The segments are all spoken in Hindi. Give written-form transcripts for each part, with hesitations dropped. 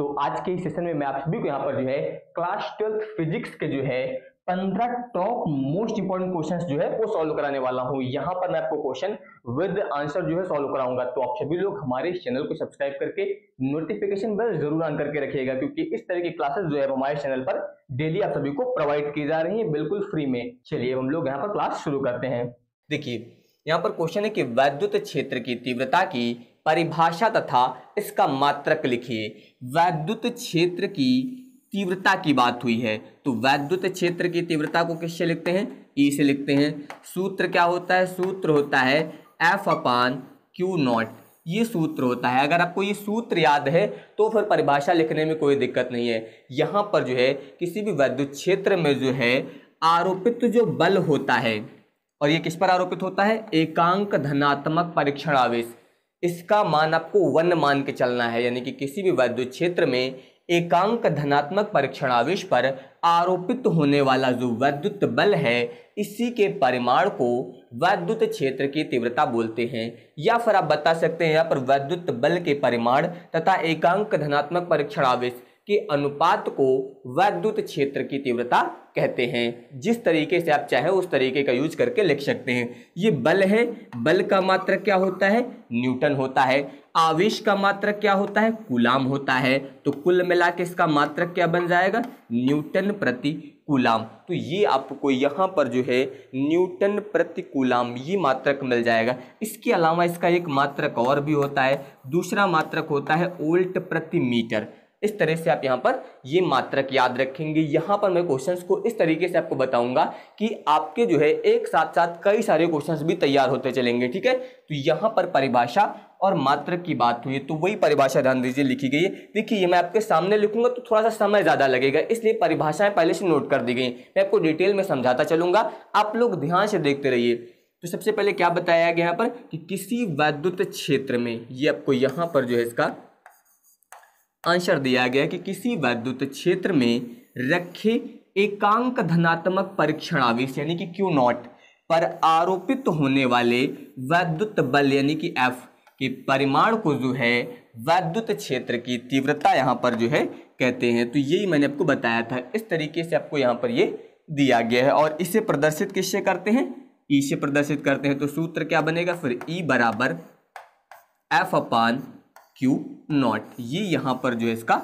तो आज के इस सेशन में मैं आप सभी को यहाँ पर जो है क्लास 12 फिजिक्स के जो है 15 टॉप मोस्ट इंपोर्टेंट क्वेश्चंस जो है वो सॉल्व कराने वाला हूँ। यहाँ पर मैं आपको क्वेश्चन विद आंसर जो है सॉल्व कराऊंगा। तो आप सभी लोग हमारे इस चैनल को सब्सक्राइब करके नोटिफिकेशन बेल जरूर ऑन करके रखिएगा, क्योंकि इस तरह की क्लासेस जो है हमारे चैनल पर डेली आप सभी को प्रोवाइड की जा रही है बिल्कुल फ्री में। चलिए हम लोग यहाँ पर क्लास शुरू करते हैं। देखिए यहाँ पर क्वेश्चन है कि वैद्युत क्षेत्र की तीव्रता की परिभाषा तथा इसका मात्रक लिखिए। वैद्युत क्षेत्र की तीव्रता की बात हुई है, तो वैद्युत क्षेत्र की तीव्रता को किससे लिखते हैं? ई से लिखते हैं। सूत्र क्या होता है? सूत्र होता है F/Q0। ये सूत्र होता है। अगर आपको ये सूत्र याद है तो फिर परिभाषा लिखने में कोई दिक्कत नहीं है। यहाँ पर जो है किसी भी वैद्युत क्षेत्र में जो है आरोपित जो बल होता है, और ये किस पर आरोपित होता है? एकांक धनात्मक परीक्षण आवेश। इसका मान आपको 1 मान के चलना है, यानी कि किसी भी वैद्युत क्षेत्र में एकांक धनात्मक परीक्षण आवेश पर आरोपित होने वाला जो वैद्युत बल है, इसी के परिमाण को वैद्युत क्षेत्र की तीव्रता बोलते हैं। या फिर आप बता सकते हैं यहाँ पर वैद्युत बल के परिमाण तथा एकांक धनात्मक परीक्षण आवेश के अनुपात को वैद्युत क्षेत्र की तीव्रता कहते हैं। जिस तरीके से आप चाहे उस तरीके का यूज करके लिख सकते हैं। ये बल है, बल का मात्रक क्या होता है? न्यूटन होता है। आवेश का मात्रक क्या होता है? कूलाम होता है। तो कुल मिला के इसका मात्रक क्या बन जाएगा? न्यूटन प्रति कूलाम। तो ये आपको यहाँ पर जो है न्यूटन प्रति कूलाम ये मात्रक मिल जाएगा। इसके अलावा इसका एक मात्रक और भी होता है। दूसरा मात्रक होता है वोल्ट प्रति मीटर। इस तरह से आप यहाँ पर ये मात्रक याद रखेंगे। यहाँ पर मैं क्वेश्चंस को इस तरीके से आपको बताऊंगा कि आपके जो है एक साथ साथ कई सारे क्वेश्चंस भी तैयार होते चलेंगे। ठीक है, तो यहाँ पर परिभाषा और मात्रक की बात हुई, तो वही परिभाषा ध्यान दीजिए लिखी गई है। देखिए ये मैं आपके सामने लिखूंगा तो थोड़ा सा समय ज्यादा लगेगा, इसलिए परिभाषाएं पहले से नोट कर दी गई। मैं आपको डिटेल में समझाता चलूंगा, आप लोग ध्यान से देखते रहिए। तो सबसे पहले क्या बताया गया यहाँ पर कि किसी वैद्युत क्षेत्र में, ये आपको यहाँ पर जो है इसका आंसर दिया गया कि किसी वैद्युत क्षेत्र में रखे एकांक धनात्मक परीक्षण आवेश यानी कि Q0 पर आरोपित होने वाले वैद्युत बल यानी कि F के परिमाण को जो है वैद्युत क्षेत्र की तीव्रता यहाँ पर जो है कहते हैं। तो यही मैंने आपको बताया था। इस तरीके से आपको यहाँ पर ये दिया गया है और इसे प्रदर्शित किससे करते हैं? ई से प्रदर्शित करते हैं। तो सूत्र क्या बनेगा फिर? ई बराबर F/Q0। ये यहाँ पर जो है इसका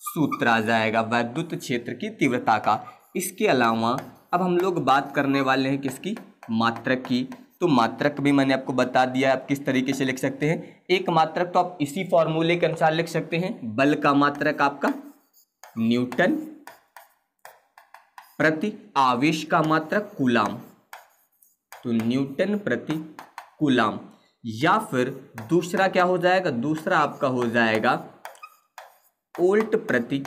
सूत्र आ जाएगा वैद्युत क्षेत्र की तीव्रता का। इसके अलावा अब हम लोग बात करने वाले हैं किसकी? मात्रक की। तो मात्रक भी मैंने आपको बता दिया आप किस तरीके से लिख सकते हैं। एक मात्रक तो आप इसी फॉर्मूले के अनुसार लिख सकते हैं। बल का मात्रक आपका न्यूटन प्रति आवेश का मात्रक कूलाम, तो न्यूटन प्रति कूलाम। या फिर दूसरा क्या हो जाएगा? दूसरा आपका हो जाएगा वोल्ट प्रति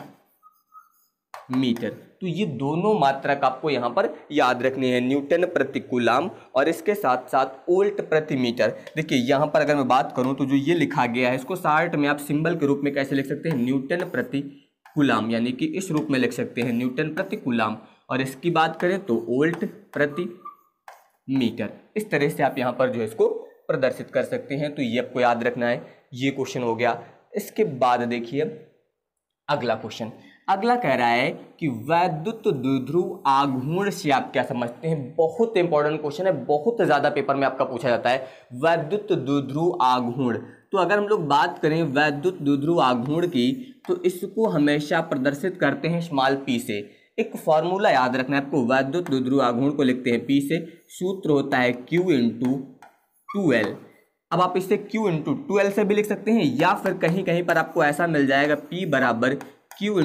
मीटर। तो ये दोनों मात्रक आपको यहाँ पर याद रखनी है, न्यूटन प्रति कूलाम और इसके साथ साथ वोल्ट प्रति मीटर। देखिए यहाँ पर अगर मैं बात करूँ तो जो ये लिखा गया है इसको शार्ट में आप सिंबल के रूप में कैसे लिख सकते हैं? न्यूटन प्रति कूलाम, यानी कि इस रूप में लिख सकते हैं न्यूटन प्रति कूलाम। और इसकी बात करें तो वोल्ट प्रति मीटर। इस तरह से आप यहाँ पर जो है इसको प्रदर्शित कर सकते हैं। तो ये आपको याद रखना है। ये क्वेश्चन हो गया। इसके बाद देखिए अगला क्वेश्चन। अगला कह रहा है कि वैद्युत द्विध्रुव आघूर्ण से आप क्या समझते हैं? बहुत इंपॉर्टेंट क्वेश्चन है, बहुत ज्यादा पेपर में आपका पूछा जाता है। वैद्युत द्विध्रुव आघूर्ण, तो अगर हम लोग बात करें वैद्युत द्विध्रुव आघूर्ण की, तो इसको हमेशा प्रदर्शित करते हैं स्मॉल p से। एक फॉर्मूला याद रखना है आपको। वैद्युत द्विध्रुव आघूर्ण को लिखते हैं p से। सूत्र होता है Q × 2L। अब आप इसे Q × 2L से भी लिख सकते हैं, या फिर कहीं कहीं पर आपको ऐसा मिल जाएगा P बराबर Q ×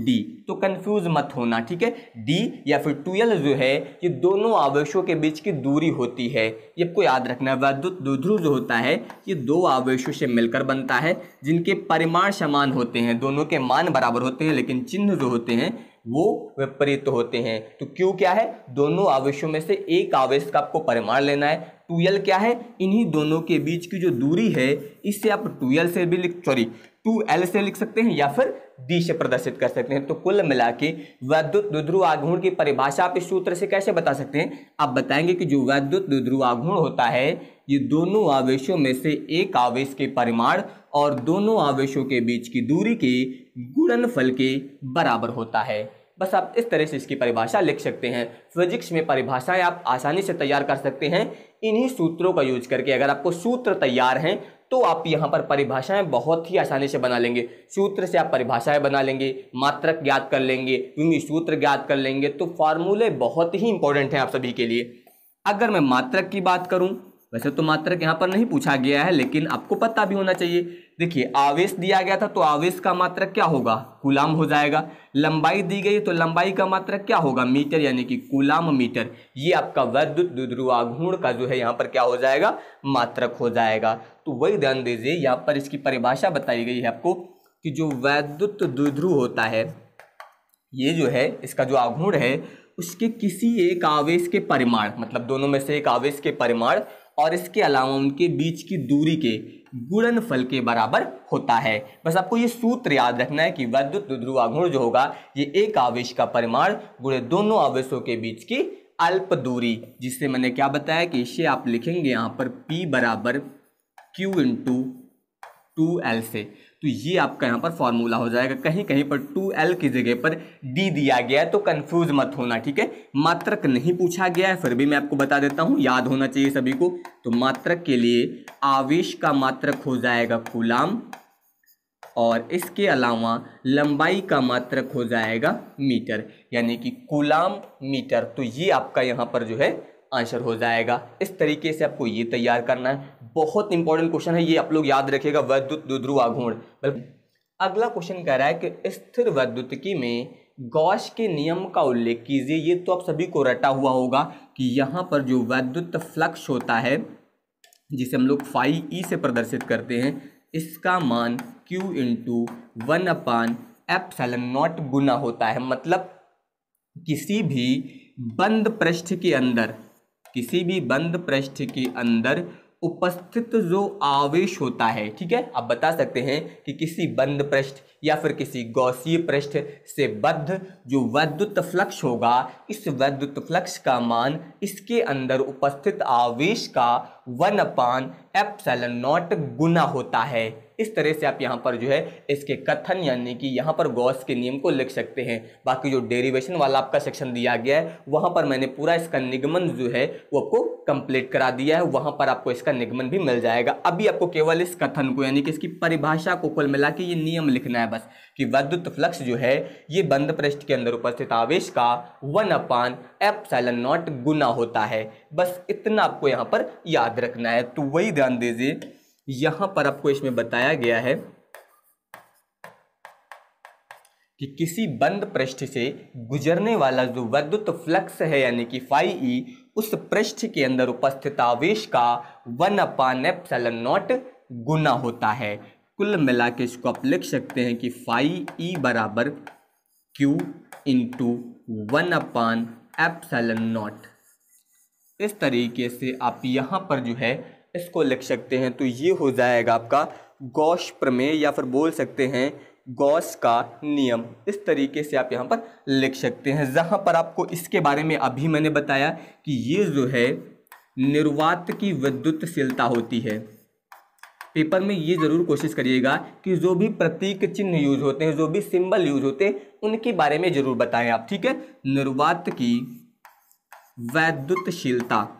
D। तो कंफ्यूज मत होना, ठीक है। D या फिर 2L जो है ये दोनों आवेशों के बीच की दूरी होती है। ये आपको याद रखना है। वैद्युत द्विध्रुव जो होता है ये दो आवेशों से मिलकर बनता है जिनके परिमाण समान होते हैं, दोनों के मान बराबर होते हैं, लेकिन चिन्ह जो होते हैं वो विपरीत होते हैं। तो Q क्या है? दोनों आवेशों में से एक आवेश का आपको परिमाण लेना है। 2L क्या है? इन्हीं दोनों के बीच की जो दूरी है इससे आप 2L से भी 2L से लिख सकते हैं या फिर D से प्रदर्शित कर सकते हैं। तो कुल मिला के वैद्युत द्विध्रुव आघूर्ण की परिभाषा आप इस सूत्र से कैसे बता सकते हैं? आप बताएंगे कि जो वैद्युत द्विध्रुव आघूर्ण होता है ये दोनों आवेशों में से एक आवेश के परिमाण और दोनों आवेशों के बीच की दूरी के गुणनफल के बराबर होता है। बस आप इस तरह से इसकी परिभाषा लिख सकते हैं। फिजिक्स में परिभाषाएं आप आसानी से तैयार कर सकते हैं इन्हीं सूत्रों का यूज करके। अगर आपको सूत्र तैयार हैं तो आप यहाँ पर परिभाषाएं बहुत ही आसानी से बना लेंगे। सूत्र से आप परिभाषाएं बना लेंगे, मात्रक ज्ञात कर लेंगे, विमी सूत्र ज्ञात कर लेंगे। तो फार्मूले बहुत ही इंपॉर्टेंट हैं आप सभी के लिए। अगर मैं मात्रक की बात करूं, वैसे तो मात्रक यहाँ पर नहीं पूछा गया है, लेकिन आपको पता भी होना चाहिए। देखिए, आवेश दिया गया था तो आवेश का मात्रक क्या होगा, कूलाम हो जाएगा। लंबाई दी गई तो लंबाई का मात्रक क्या होगा, मीटर, यानी कि कूलाम मीटर। ये आपका वैद्युत द्विध्रुव आघूर्ण का जो है यहाँ पर क्या हो जाएगा, मात्रक हो जाएगा। तो वही ध्यान दीजिए, यहाँ पर इसकी परिभाषा बताई गई है आपको कि जो वैद्युत द्विध्रुव होता है, ये जो है इसका जो आघूर्ण है उसके किसी एक आवेश के परिमाण, मतलब दोनों में से एक आवेश के परिमाण और इसके अलावा उनके बीच की दूरी के गुणनफल के बराबर होता है। बस आपको ये सूत्र याद रखना है कि वैद्युत द्विध्रुव आघूर्ण जो होगा ये एक आवेश का परिमाण गुणे दोनों आवेशों के बीच की अल्प दूरी, जिससे मैंने क्या बताया कि इसे आप लिखेंगे यहाँ पर P बराबर Q इंटू 2L से। तो ये आपका यहाँ पर फॉर्मूला हो जाएगा। कहीं कहीं पर 2L की जगह पर D दिया गया है तो कंफ्यूज मत होना, ठीक है। मात्रक नहीं पूछा गया है, फिर भी मैं आपको बता देता हूँ, याद होना चाहिए सभी को। तो मात्रक के लिए आवेश का मात्रक हो जाएगा कूलाम और इसके अलावा लंबाई का मात्रक हो जाएगा मीटर, यानी कि कूलाम मीटर। तो ये आपका यहाँ पर जो है आंसर हो जाएगा। इस तरीके से आपको ये तैयार करना है। बहुत इंपॉर्टेंट क्वेश्चन है ये, आप लोग याद रखिएगा, वैद्युत द्विध्रुव आघूर्ण। अगला क्वेश्चन कह रहा है कि स्थिर वैद्युतिकी में गॉस के नियम का उल्लेख कीजिए। ये तो आप सभी को रटा हुआ होगा कि यहाँ पर जो वैद्युत फ्लक्स होता है जिसे हम लोग फाई ई से प्रदर्शित करते हैं, इसका मान Q इंटू 1/ε0 गुना होता है। मतलब किसी भी बंद पृष्ठ के अंदर उपस्थित जो आवेश होता है, ठीक है, आप बता सकते हैं कि किसी बंद पृष्ठ या फिर किसी गॉसीय पृष्ठ से बद्ध जो वैद्युत फ्लक्स होगा, इस वैद्युत फ्लक्स का मान इसके अंदर उपस्थित आवेश का 1/ε0 गुना होता है। इस तरह से आप यहाँ पर जो है इसके कथन यानी कि यहाँ पर गॉस के नियम को लिख सकते हैं। बाकी जो डेरिवेशन वाला आपका सेक्शन दिया गया है वहाँ पर मैंने पूरा इसका निगमन जो है वो आपको कंप्लीट करा दिया है, वहाँ पर आपको इसका निगमन भी मिल जाएगा। अभी आपको केवल इस कथन को यानी कि इसकी परिभाषा को कुल मिला के ये नियम लिखना है बस, कि वैद्युत फ्लक्स जो है ये बंद पृष्ठ के अंदर उपस्थित आवेश का 1/ε0 गुना होता है। बस इतना आपको यहाँ पर याद रखना है। तो वही ध्यान दीजिए, यहां पर आपको इसमें बताया गया है कि किसी बंद पृष्ठ से गुजरने वाला जो वैद्युत फ्लक्स है यानी कि फाई ई, उस पृष्ठ के अंदर उपस्थित आवेश का 1/ε0 गुना होता है। कुल मिला के इसको आप लिख सकते हैं कि फाई ई बराबर Q इंटू 1/ε0। इस तरीके से आप यहां पर जो है इसको लिख सकते हैं। तो ये हो जाएगा आपका गॉस प्रमेय या फिर बोल सकते हैं गॉस का नियम। इस तरीके से आप यहाँ पर लिख सकते हैं, जहाँ पर आपको इसके बारे में अभी मैंने बताया कि ये जो है निर्वात की विद्युतशीलता होती है। पेपर में ये जरूर कोशिश करिएगा कि जो भी प्रतीक चिन्ह यूज होते हैं, जो भी सिंबल यूज होते हैं, उनके बारे में जरूर बताएं आप, ठीक है। निर्वात की वैद्युतशीलता,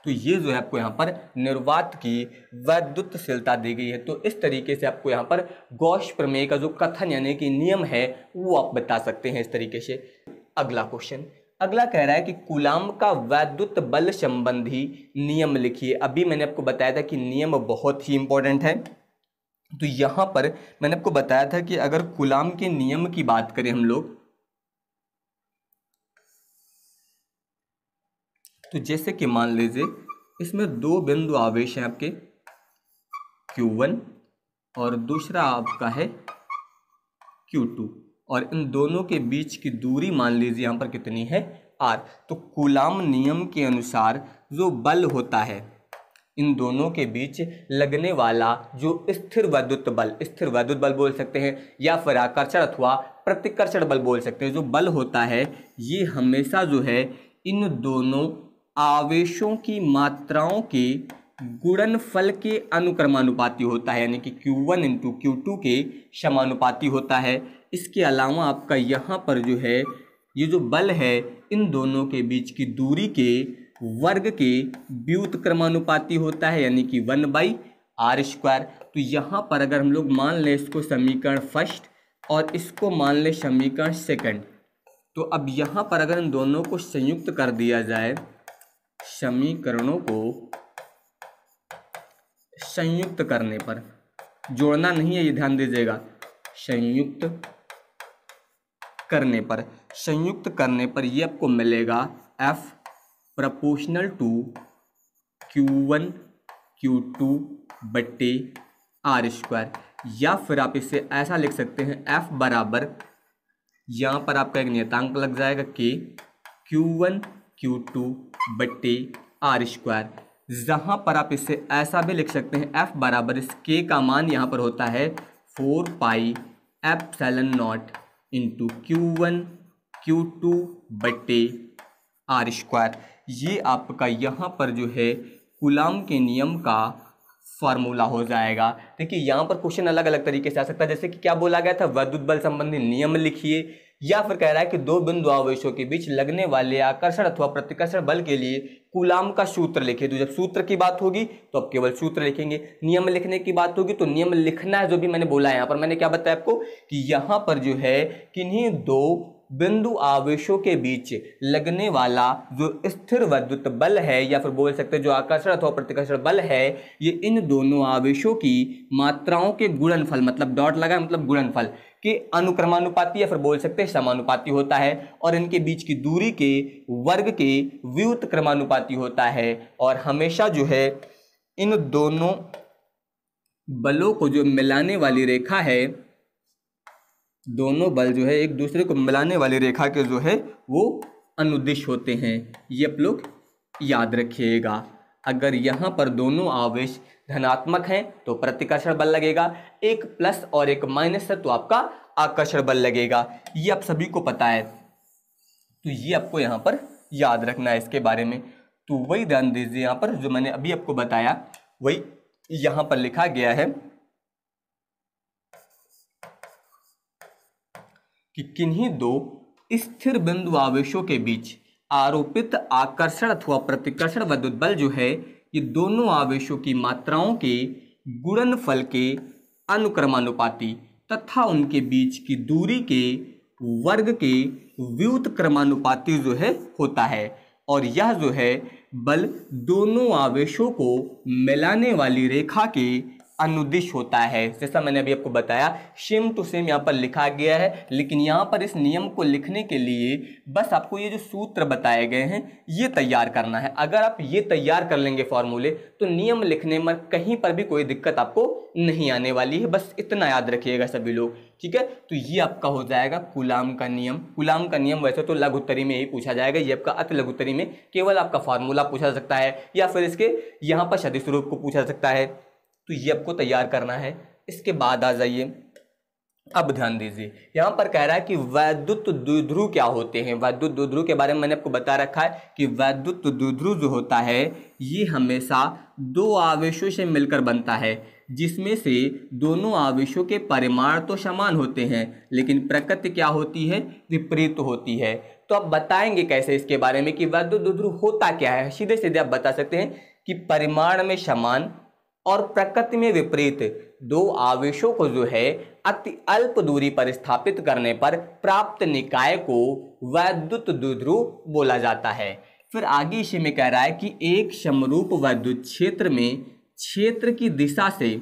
तो ये जो है आपको यहाँ पर निर्वात की वैद्युतशीलता दी गई है। तो इस तरीके से आपको यहाँ पर गॉस प्रमेय का जो कथन यानी कि नियम है वो आप बता सकते हैं इस तरीके से। अगला क्वेश्चन, अगला कह रहा है कि कूलाम का वैद्युत बल संबंधी नियम लिखिए। अभी मैंने आपको बताया था कि नियम बहुत ही इंपॉर्टेंट है। तो यहाँ पर मैंने आपको बताया था कि अगर कूलाम के नियम की बात करें हम लोग, तो जैसे कि मान लीजिए इसमें दो बिंदु आवेश हैं आपके Q1 और दूसरा आपका है Q2, और इन दोनों के बीच की दूरी मान लीजिए यहाँ पर कितनी है, R। तो कूलाम नियम के अनुसार जो बल होता है इन दोनों के बीच लगने वाला जो स्थिर वैद्युत बल बोल सकते हैं, या फिर आकर्षण अथवा प्रतिकर्षण बल बोल सकते हैं, जो बल होता है ये हमेशा जो है इन दोनों आवेशों की मात्राओं के गुणनफल के अनुक्रमानुपाती होता है, यानी कि Q1 इंटू Q2 के समानुपाती होता है। इसके अलावा आपका यहाँ पर जो है ये जो बल है इन दोनों के बीच की दूरी के वर्ग के व्युत्क्रमानुपाती होता है, यानी कि 1/r²। तो यहाँ पर अगर हम लोग मान लें इसको समीकरण फर्स्ट और इसको मान लें समीकरण सेकंड, तो अब यहाँ पर अगर इन दोनों को संयुक्त कर दिया जाए, समीकरणों को संयुक्त करने पर, जोड़ना नहीं है ये ध्यान दीजिएगा, संयुक्त करने पर ये आपको मिलेगा F proportional to Q1 Q2 बट्टे r², या फिर आप इसे ऐसा लिख सकते हैं F बराबर, यहाँ पर आपका एक नियतांक लग जाएगा K Q1 Q2 बट्टे r², जहाँ पर आप इसे ऐसा भी लिख सकते हैं F बराबर, इस K का मान यहाँ पर होता है 4πε0 इंटू Q1 Q2 बट्टे r²। ये आपका यहाँ पर जो है कूलाम के नियम का फार्मूला हो जाएगा। देखिए यहाँ पर क्वेश्चन अलग अलग तरीके से आ सकता है, जैसे कि क्या बोला गया था, वैद्युत बल संबंधी नियम लिखिए, या फिर कह रहा है कि दो बिंदु आवेशों के बीच लगने वाले आकर्षण अथवा प्रतिकर्षण बल के लिए कूलाम का सूत्र लिखिए। तो जब सूत्र की बात होगी तो आप केवल सूत्र लिखेंगे, नियम लिखने की बात होगी तो नियम लिखना है, जो भी मैंने बोला है। यहाँ पर मैंने क्या बताया आपको कि यहाँ पर जो है किन्हीं दो बिंदु आवेशों के बीच लगने वाला जो स्थिर वैद्युत बल है, या फिर बोल सकते हैं जो आकर्षण अथवा प्रतिकर्षण बल है, ये इन दोनों आवेशों की मात्राओं के गुणनफल, मतलब डॉट लगा मतलब गुणनफल के अनुक्रमानुपाती या फिर बोल सकते हैं समानुपाती होता है, और इनके बीच की दूरी के वर्ग के व्युत्क्रमानुपाती होता है। और हमेशा जो है इन दोनों बलों को जो मिलाने वाली रेखा है, दोनों बल जो है एक दूसरे को मिलाने वाली रेखा के जो है वो अनुदिश होते हैं। ये आप लोग याद रखिएगा। अगर यहाँ पर दोनों आवेश धनात्मक हैं तो प्रतिकर्षण बल लगेगा, एक प्लस और एक माइनस है तो आपका आकर्षण बल लगेगा। ये आप सभी को पता है, तो ये आपको यहाँ पर याद रखना है इसके बारे में। तो वही ध्यान दीजिए, यहाँ पर जो मैंने अभी आपको बताया वही यहाँ पर लिखा गया है कि किन्हीं दो स्थिर बिंदु आवेशों के बीच आरोपित आकर्षण अथवा प्रतिकर्षण विद्युत बल जो है ये दोनों आवेशों की मात्राओं के गुणनफल के अनुक्रमानुपाती तथा उनके बीच की दूरी के वर्ग के व्युत्क्रमानुपाती जो है होता है। और यह जो है बल दोनों आवेशों को मिलाने वाली रेखा के अनुदिश होता है। जैसा मैंने अभी आपको बताया सेम टू सेम यहाँ पर लिखा गया है, लेकिन यहाँ पर इस नियम को लिखने के लिए बस आपको ये जो सूत्र बताए गए हैं ये तैयार करना है। अगर आप ये तैयार कर लेंगे फॉर्मूले तो नियम लिखने में कहीं पर भी कोई दिक्कत आपको नहीं आने वाली है। बस इतना याद रखिएगा सभी लोग, ठीक है। तो ये आपका हो जाएगा कूलाम का नियम। कूलाम का नियम वैसे तो लघु उत्तरी में ही पूछा जाएगा, ये आपका अति लघु उत्तरी में केवल आपका फार्मूला पूछा जा सकता है, या फिर इसके यहाँ पर सदिश रूप को पूछा जा सकता है। तो ये आपको तैयार करना है। इसके बाद आ जाइए, अब ध्यान दीजिए, यहाँ पर कह रहा है कि वैद्युत द्विध्रुव क्या होते हैं। वैद्युत द्विध्रुव के बारे में मैंने आपको बता रखा है कि वैद्युत द्विध्रुव जो होता है ये हमेशा दो आवेशों से मिलकर बनता है, जिसमें से दोनों आवेशों के परिमाण तो समान होते हैं लेकिन प्रकृति क्या होती है, विपरीत होती है। तो आप बताएंगे कैसे इसके बारे में कि वैद्युत द्विध्रुव होता क्या है। सीधे सीधे आप बता सकते हैं कि परिमाण में समान और प्रकृति में विपरीत दो आवेशों को जो है अति अल्प दूरी पर स्थापित करने पर प्राप्त निकाय को वैद्युत द्विध्रुव बोला जाता है। फिर आगे इसी में कह रहा है कि एक समरूप वैद्युत क्षेत्र में क्षेत्र की दिशा से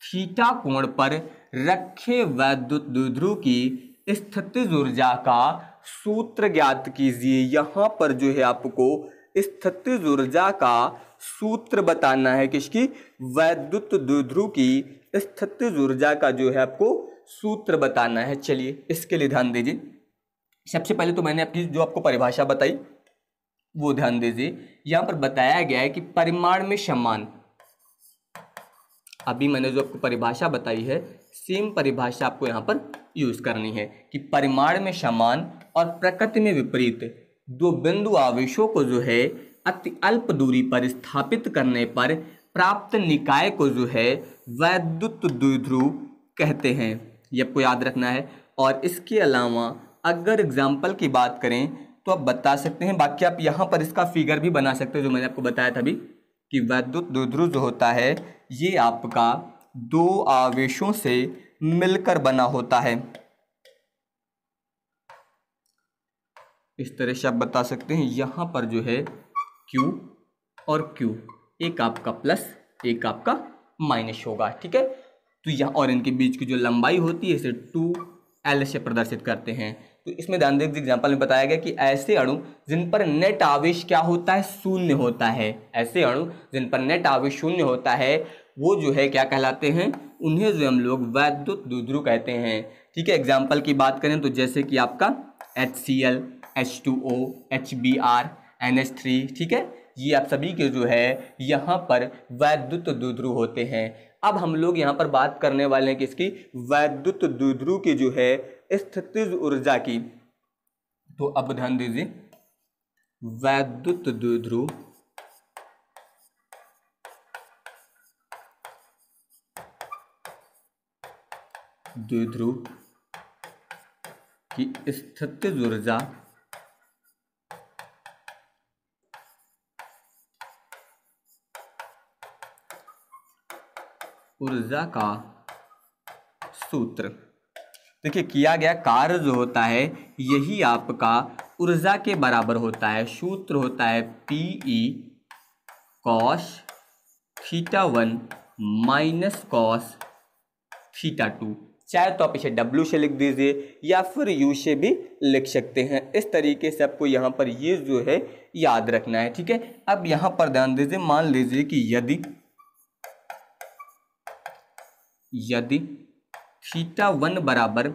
थीटा कोण पर रखे वैद्युत द्विध्रुव की स्थितिज ऊर्जा का सूत्र ज्ञात कीजिए। यहाँ पर जो है आपको स्थितिज ऊर्जा का सूत्र बताना है, किसकी, वैद्युत द्विध्रुव की स्थितिज ऊर्जा का जो है आपको सूत्र बताना है। चलिए इसके लिए ध्यान दीजिए। सबसे पहले तो मैंने आपकी जो आपको परिभाषा बताई वो ध्यान दीजिए, यहाँ पर बताया गया है कि परिमाण में समान, अभी मैंने जो आपको परिभाषा बताई है सेम परिभाषा आपको यहाँ पर यूज करनी है कि परिमाण में समान और प्रकृति में विपरीत दो बिंदु आवेशों को जो है अति अल्प दूरी पर स्थापित करने पर प्राप्त निकाय को जो है वैद्युत द्विध्रुव कहते हैं। ये आपको याद रखना है। और इसके अलावा अगर एग्जाम्पल की बात करें तो आप बता सकते हैं, बाकी आप यहाँ पर इसका फिगर भी बना सकते हैं जो मैंने आपको बताया था अभी कि वैद्युत द्विध्रुव जो होता है ये आपका दो आवेशों से मिलकर बना होता है। इस तरह से आप बता सकते हैं, यहाँ पर जो है Q और Q, एक आपका प्लस एक आपका माइनस होगा, ठीक है। तो यहाँ और इनके बीच की जो लंबाई होती है इसे 2L से प्रदर्शित करते हैं। तो इसमें ध्यान दीजिए, एग्जाम्पल में बताया गया कि ऐसे अणु जिन पर नेट आवेश क्या होता है, शून्य होता है, ऐसे अणु जिन पर नेट आवेश शून्य होता है वो जो है क्या कहलाते हैं, उन्हें जो हम लोग वैद्युत द्विध्रुव कहते हैं, ठीक है। एग्जाम्पल की बात करें तो जैसे कि आपका HCl, H2O, HBr, NH3, ठीक है, ये आप सभी के जो है यहाँ पर वैद्युत द्विध्रुव होते हैं। अब हम लोग यहाँ पर बात करने वाले हैं किसकी, वैद्युत द्विध्रुव की जो है स्थितिज ऊर्जा की। तो अब ध्यान दीजिए, वैद्युत द्विध्रुव की स्थितिज ऊर्जा का सूत्र। देखिए, किया गया कार्य जो होता है यही आपका ऊर्जा के बराबर होता है। सूत्र होता है PE cos θ1 माइनस cos θ2। चाहे तो आप इसे W से लिख दीजिए या फिर U से भी लिख सकते हैं। इस तरीके से आपको यहाँ पर ये जो है याद रखना है, ठीक है। अब यहाँ पर ध्यान दीजिए, मान लीजिए कि यदि θ1 बराबर,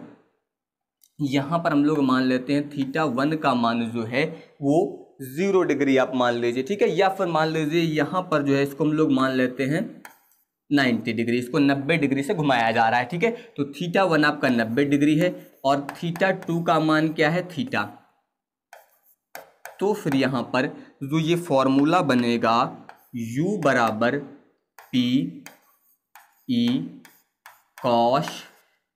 यहाँ पर हम लोग मान लेते हैं θ1 का मान जो है वो 0 डिग्री आप मान लीजिए, ठीक है। या फिर मान लीजिए यहाँ पर जो है इसको हम लोग मान लेते हैं 90 डिग्री, इसको 90 डिग्री से घुमाया जा रहा है, ठीक है। तो θ1 आपका 90 डिग्री है और θ2 का मान क्या है, थीटा। तो फिर यहाँ पर जो ये फॉर्मूला बनेगा U बराबर PE cos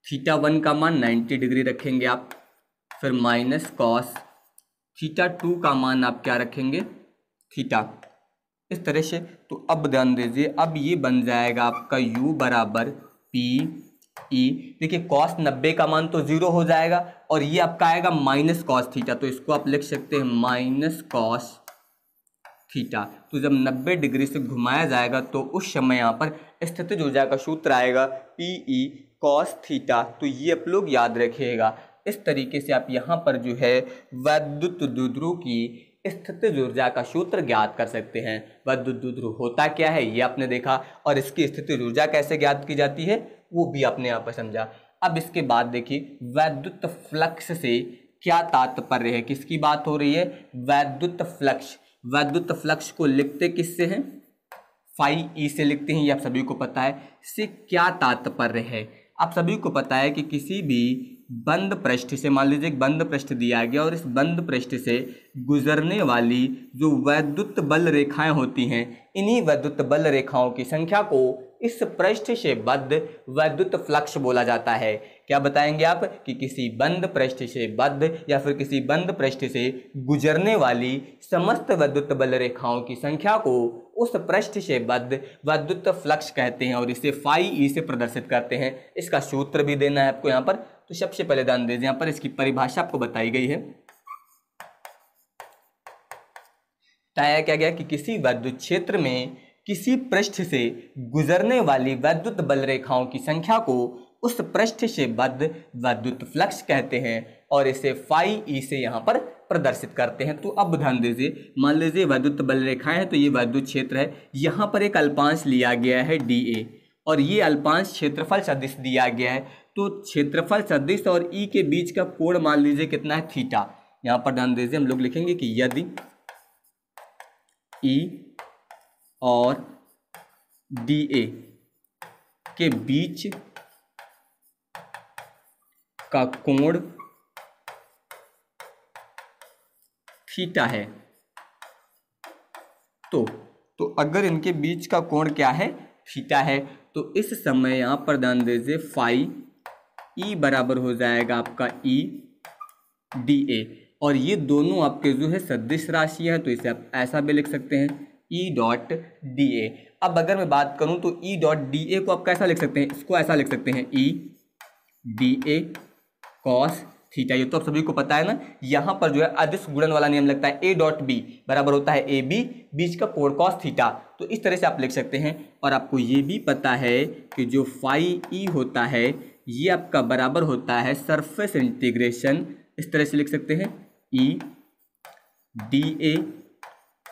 θ1 का मान 90 डिग्री रखेंगे आप, फिर माइनस cos θ2 का मान आप क्या रखेंगे, थीटा। इस तरह से तो अब ध्यान दीजिए, अब ये बन जाएगा आपका U बराबर PE। देखिए cos 90 का मान तो 0 हो जाएगा और ये आपका आएगा माइनस cos थीटा, तो इसको आप लिख सकते हैं माइनस cos थीटा। तो जब 90 डिग्री से घुमाया जाएगा तो उस समय यहाँ पर स्थितिज ऊर्जा का सूत्र आएगा PE cos थीटा। तो ये आप लोग याद रखिएगा। इस तरीके से आप यहाँ पर जो है वैद्युत द्विध्रुव की स्थितिज ऊर्जा का सूत्र ज्ञात कर सकते हैं। वैद्युत द्विध्रुव होता क्या है ये आपने देखा, और इसकी स्थितिज ऊर्जा कैसे ज्ञात की जाती है वो भी आपने यहाँ पर समझा। अब इसके बाद देखिए, वैद्युत फ्लक्स से क्या तात्पर्य है, किसकी बात हो रही है, वैद्युत फ्लक्स। वैद्युत फ्लक्स को लिखते किससे हैं, फाई ई से लिखते हैं, ये आप सभी को पता है। इससे क्या तात्पर्य है, आप सभी को पता है कि किसी भी बंद पृष्ठ से, मान लीजिए एक बंद पृष्ठ दिया गया और इस बंद पृष्ठ से गुजरने वाली जो वैद्युत बल रेखाएं होती हैं, इन्हीं वैद्युत बल रेखाओं की संख्या को इस पृष्ठ से बद्ध वैद्युत फ्लक्स बोला जाता है। क्या बताएंगे आप कि किसी बंद पृष्ठ से बद्ध या फिर किसी बंद पृष्ठ से गुजरने वाली समस्त वैद्युत बल रेखाओं की संख्या को उस पृष्ठ से बद्ध वैद्युत फ्लक्स कहते हैं और इसे फाई ई से प्रदर्शित करते हैं। इसका सूत्र भी देना है आपको यहाँ पर। तो सबसे पहले ध्यान दीजिए, यहाँ पर इसकी परिभाषा आपको बताई गई है। बताया क्या गया कि किसी वैद्युत क्षेत्र में किसी पृष्ठ से गुजरने वाली वैद्युत बल रेखाओं की संख्या को उस पृष्ठ से बद्ध वैद्युत फ्लक्स कहते हैं और इसे फाई ई से यहाँ पर प्रदर्शित करते हैं। तो अब ध्यान दीजिए, मान लीजिए वैद्युत बल रेखाएं हैं, तो ये वैद्युत क्षेत्र है, यहाँ पर एक अल्पांश लिया गया है DA और ये अल्पांश क्षेत्रफल सदिश दिया गया है। तो क्षेत्रफल सदिश और ई के बीच का कोण मान लीजिए कितना है, थीटा। यहाँ पर ध्यान दीजिए, हम लोग लिखेंगे कि यदि ई और डी ए के बीच का कोण थीटा है। तो अगर इनके बीच का कोण क्या है, थीटा है, तो इस समय यहाँ पर ध्यान दीजिए फाई ई बराबर हो जाएगा आपका ई डी ए, और ये दोनों आपके जो है सदिश राशि है, तो इसे आप ऐसा भी लिख सकते हैं ई डॉट डी ए। अब अगर मैं बात करूं तो ई डॉट डी ए को आप कैसा लिख सकते हैं, इसको ऐसा लिख सकते हैं E D A cos theta. ये तो आप सभी को पता है ना। यहाँ पर जो है अदिश गुणन वाला नियम लगता है, ए डॉट बी बराबर होता है ए बी, बीच का कोण कॉस थीटा। तो इस तरह से आप लिख सकते हैं। और आपको ये भी पता है कि जो फाई ई होता है ये आपका बराबर होता है सरफेस इंटीग्रेशन, इस तरह से लिख सकते हैं E D A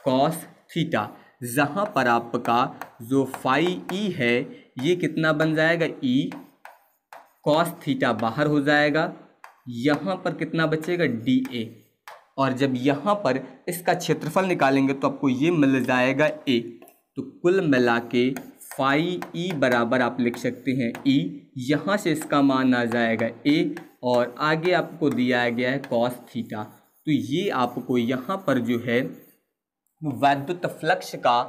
cos theta, जहाँ पर आपका जो फाई ई है ये कितना बन जाएगा, ई कॉस थीटा बाहर हो जाएगा, यहाँ पर कितना बचेगा डी ए, और जब यहाँ पर इसका क्षेत्रफल निकालेंगे तो आपको ये मिल जाएगा ए। तो कुल मिला के फाई ई बराबर आप लिख सकते हैं ई, यहाँ से इसका मान आ जाएगा ए, और आगे आपको दिया गया है कॉस थीटा। तो ये आपको यहाँ पर जो है वैद्युत फ्लक्स का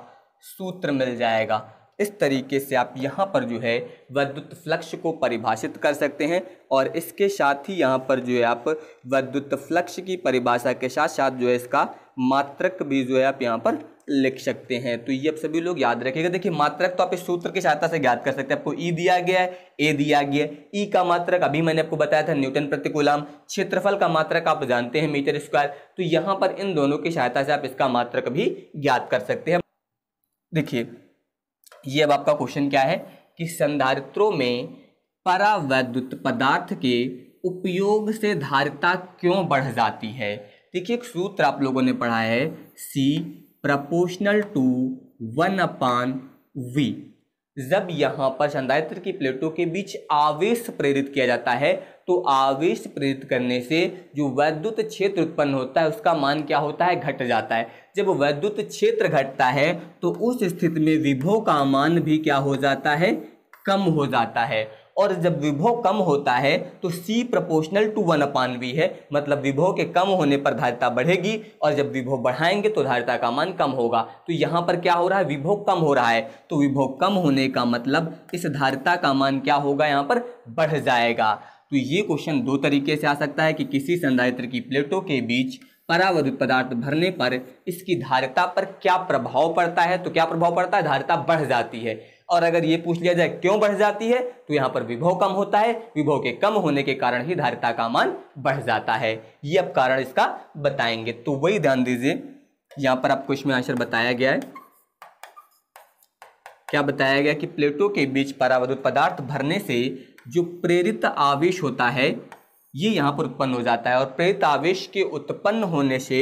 सूत्र मिल जाएगा। इस तरीके से आप यहाँ पर जो है विद्युत फ्लक्स को परिभाषित कर सकते हैं, और इसके साथ ही यहाँ पर जो है आप विद्युत फ्लक्स की परिभाषा के साथ साथ जो है इसका मात्रक भी जो है आप यहाँ पर लिख सकते हैं। तो ये आप सभी लोग याद रखिएगा। देखिए मात्रक तो आप इस सूत्र की सहायता से ज्ञात कर सकते हैं। आपको ई दिया गया है, ए दिया गया है, ई का मात्रक अभी मैंने आपको बताया था न्यूटन प्रति कूलम, क्षेत्रफल का मात्रक आप जानते हैं मीटर स्क्वायर। तो यहाँ पर इन दोनों की सहायता से आप इसका मात्रक भी ज्ञात कर सकते हैं। देखिए ये अब आपका क्वेश्चन क्या है कि संधारित्रों में परावैद्युत पदार्थ के उपयोग से धारिता क्यों बढ़ जाती है। देखिए एक सूत्र आप लोगों ने पढ़ा है C प्रपोर्शनल टू 1/V। जब यहाँ पर संधारित्र की प्लेटों के बीच आवेश प्रेरित किया जाता है तो आवेश प्रेरित करने से जो वैद्युत क्षेत्र उत्पन्न होता है उसका मान क्या होता है, घट जाता है। जब वैद्युत क्षेत्र घटता है तो उस स्थिति में विभव का मान भी क्या हो जाता है, कम हो जाता है। और जब विभव कम होता है तो C प्रपोर्शनल टू 1/V है, मतलब विभव के कम होने पर धारिता बढ़ेगी, और जब विभव बढ़ाएंगे तो धारिता का मान कम होगा। तो यहाँ पर क्या हो रहा है, विभव कम हो रहा है, तो विभव कम होने का मतलब इस धारिता का मान क्या होगा, यहाँ पर बढ़ जाएगा। तो ये क्वेश्चन दो तरीके से आ सकता है कि किसी संधारित्र की प्लेटों के बीच परावैद्युत पदार्थ भरने पर इसकी धारिता पर क्या प्रभाव पड़ता है। तो क्या प्रभाव पड़ता है, धारिता बढ़ जाती है। और अगर ये पूछ लिया जाए क्यों बढ़ जाती है, तो यहाँ पर विभव कम होता है, विभव के कम होने के कारण ही धारिता का मान बढ़ जाता है। ये अब कारण इसका बताएंगे। तो वही ध्यान दीजिए, यहाँ पर आपको इसमें आंसर बताया गया है। क्या बताया गया कि प्लेटों के बीच परावैद्युत पदार्थ भरने से जो प्रेरित आवेश होता है ये यहाँ पर उत्पन्न हो जाता है, और प्रेरित आवेश के उत्पन्न होने से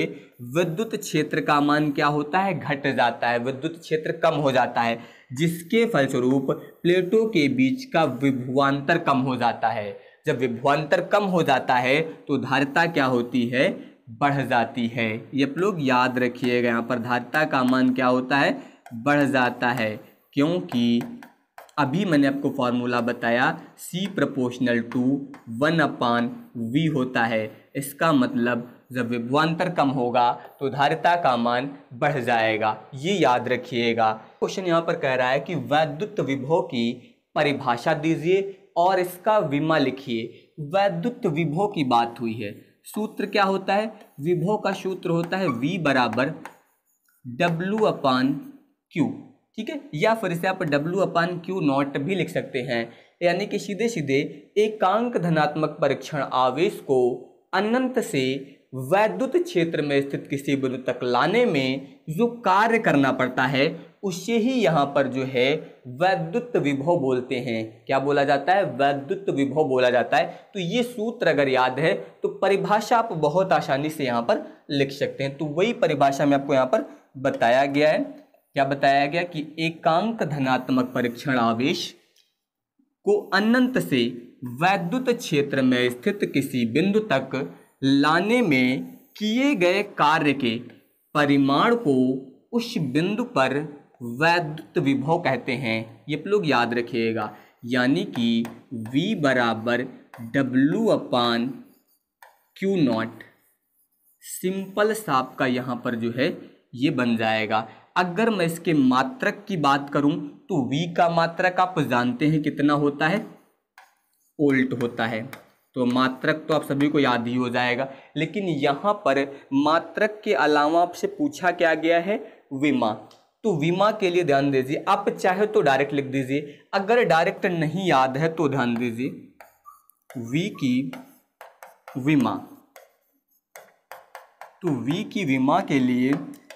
विद्युत क्षेत्र का मान क्या होता है, घट जाता है, विद्युत क्षेत्र कम हो जाता है, जिसके फलस्वरूप प्लेटों के बीच का विभवांतर कम हो जाता है। जब विभवांतर कम हो जाता है तो धारिता क्या होती है, बढ़ जाती है। ये आप लोग याद रखिएगा, यहाँ पर धारिता का मान क्या होता है, बढ़ जाता है, क्योंकि अभी मैंने आपको फॉर्मूला बताया C प्रपोर्शनल टू 1/V होता है। इसका मतलब जब विभवांतर कम होगा तो धारिता का मान बढ़ जाएगा, ये याद रखिएगा। क्वेश्चन यहाँ पर कह रहा है कि वैद्युत विभव की परिभाषा दीजिए और इसका विमा लिखिए। वैद्युत विभव की बात हुई है, सूत्र क्या होता है, विभव का सूत्र होता है V बराबर W/Q, ठीक है, या फिर इसे आप W/Q0 भी लिख सकते हैं। यानी कि सीधे सीधे एकांक धनात्मक परीक्षण आवेश को अनंत से वैद्युत क्षेत्र में स्थित किसी बिंदु तक लाने में जो कार्य करना पड़ता है उसे ही यहाँ पर जो है वैद्युत विभव बोलते हैं। क्या बोला जाता है, वैद्युत विभव बोला जाता है। तो ये सूत्र अगर याद है तो परिभाषा आप बहुत आसानी से यहाँ पर लिख सकते हैं। तो वही परिभाषा में आपको यहाँ पर बताया गया है। क्या बताया गया कि एकांक धनात्मक परीक्षण आवेश को अनंत से वैद्युत क्षेत्र में स्थित किसी बिंदु तक लाने में किए गए कार्य के परिमाण को उस बिंदु पर वैद्युत विभव कहते हैं। ये आप लोग याद रखिएगा, यानी कि V बराबर W/Q0 सिंपल सा आपका यहाँ पर जो है ये बन जाएगा। अगर मैं इसके मात्रक की बात करूं तो V का मात्रक आप जानते हैं कितना होता है, वोल्ट होता है। तो मात्रक तो आप सभी को याद ही हो जाएगा, लेकिन यहाँ पर मात्रक के अलावा आपसे पूछा क्या गया है, विमा। तो विमा के लिए ध्यान दीजिए, आप चाहे तो डायरेक्ट लिख दीजिए, अगर डायरेक्ट नहीं याद है तो ध्यान दीजिए V की विमा। तो V की विमा के लिए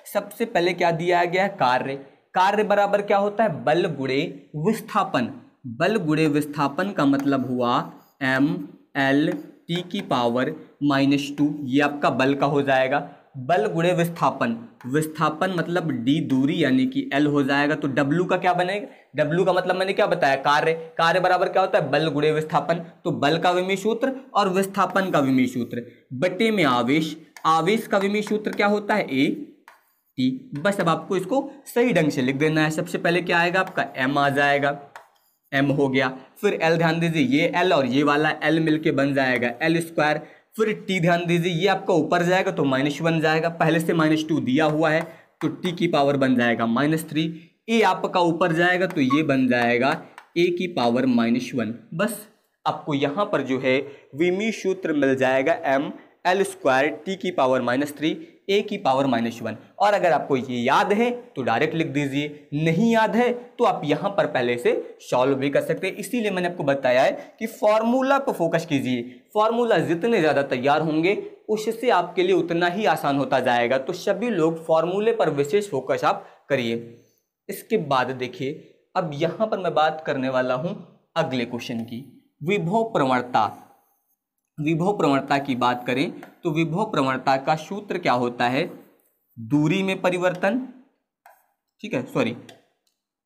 सबसे पहले क्या दिया गया है, कार्य। कार्य बराबर क्या होता है, बल गुणे विस्थापन। बल गुणे विस्थापन का मतलब हुआ mL/T⁻², ये आपका बल का हो जाएगा। बल गुणे विस्थापन, विस्थापन मतलब d दूरी यानी कि L हो जाएगा। तो W का क्या बनेगा, W का मतलब मैंने क्या बताया, कार्य। कार्य बराबर क्या होता है, बल गुणे विस्थापन। तो बल का विमीय सूत्र और विस्थापन का विमीय सूत्र बटे में आवेश। आवेश का विमीय सूत्र क्या होता है, A T। बस अब आपको इसको सही ढंग से लिख देना है। सबसे पहले क्या आएगा आपका M आ जाएगा, M हो गया। फिर L ध्यान दीजिए, ये L और ये वाला L मिलके बन जाएगा L²। फिर T ध्यान दीजिए, ये आपका ऊपर जाएगा तो -1 जाएगा, पहले से -2 दिया हुआ है तो T की पावर बन जाएगा -3। A आपका ऊपर जाएगा तो ये बन जाएगा A की पावर -1। बस आपको यहाँ पर जो है विमीय सूत्र मिल जाएगा mL² T की पावर -3 A की पावर -1। और अगर आपको ये याद है तो डायरेक्ट लिख दीजिए, नहीं याद है तो आप यहाँ पर पहले से सॉल्व भी कर सकते हैं। इसीलिए मैंने आपको बताया है कि फॉर्मूला पर फोकस कीजिए। फॉर्मूला जितने ज़्यादा तैयार होंगे उससे आपके लिए उतना ही आसान होता जाएगा। तो सभी लोग फॉर्मूले पर विशेष फोकस आप करिए। इसके बाद देखिए, अब यहाँ पर मैं बात करने वाला हूँ अगले क्वेश्चन की, विभव प्रवणता। विभव प्रवणता की बात करें तो विभव प्रवणता का सूत्र क्या होता है, दूरी में परिवर्तन, ठीक है, सॉरी,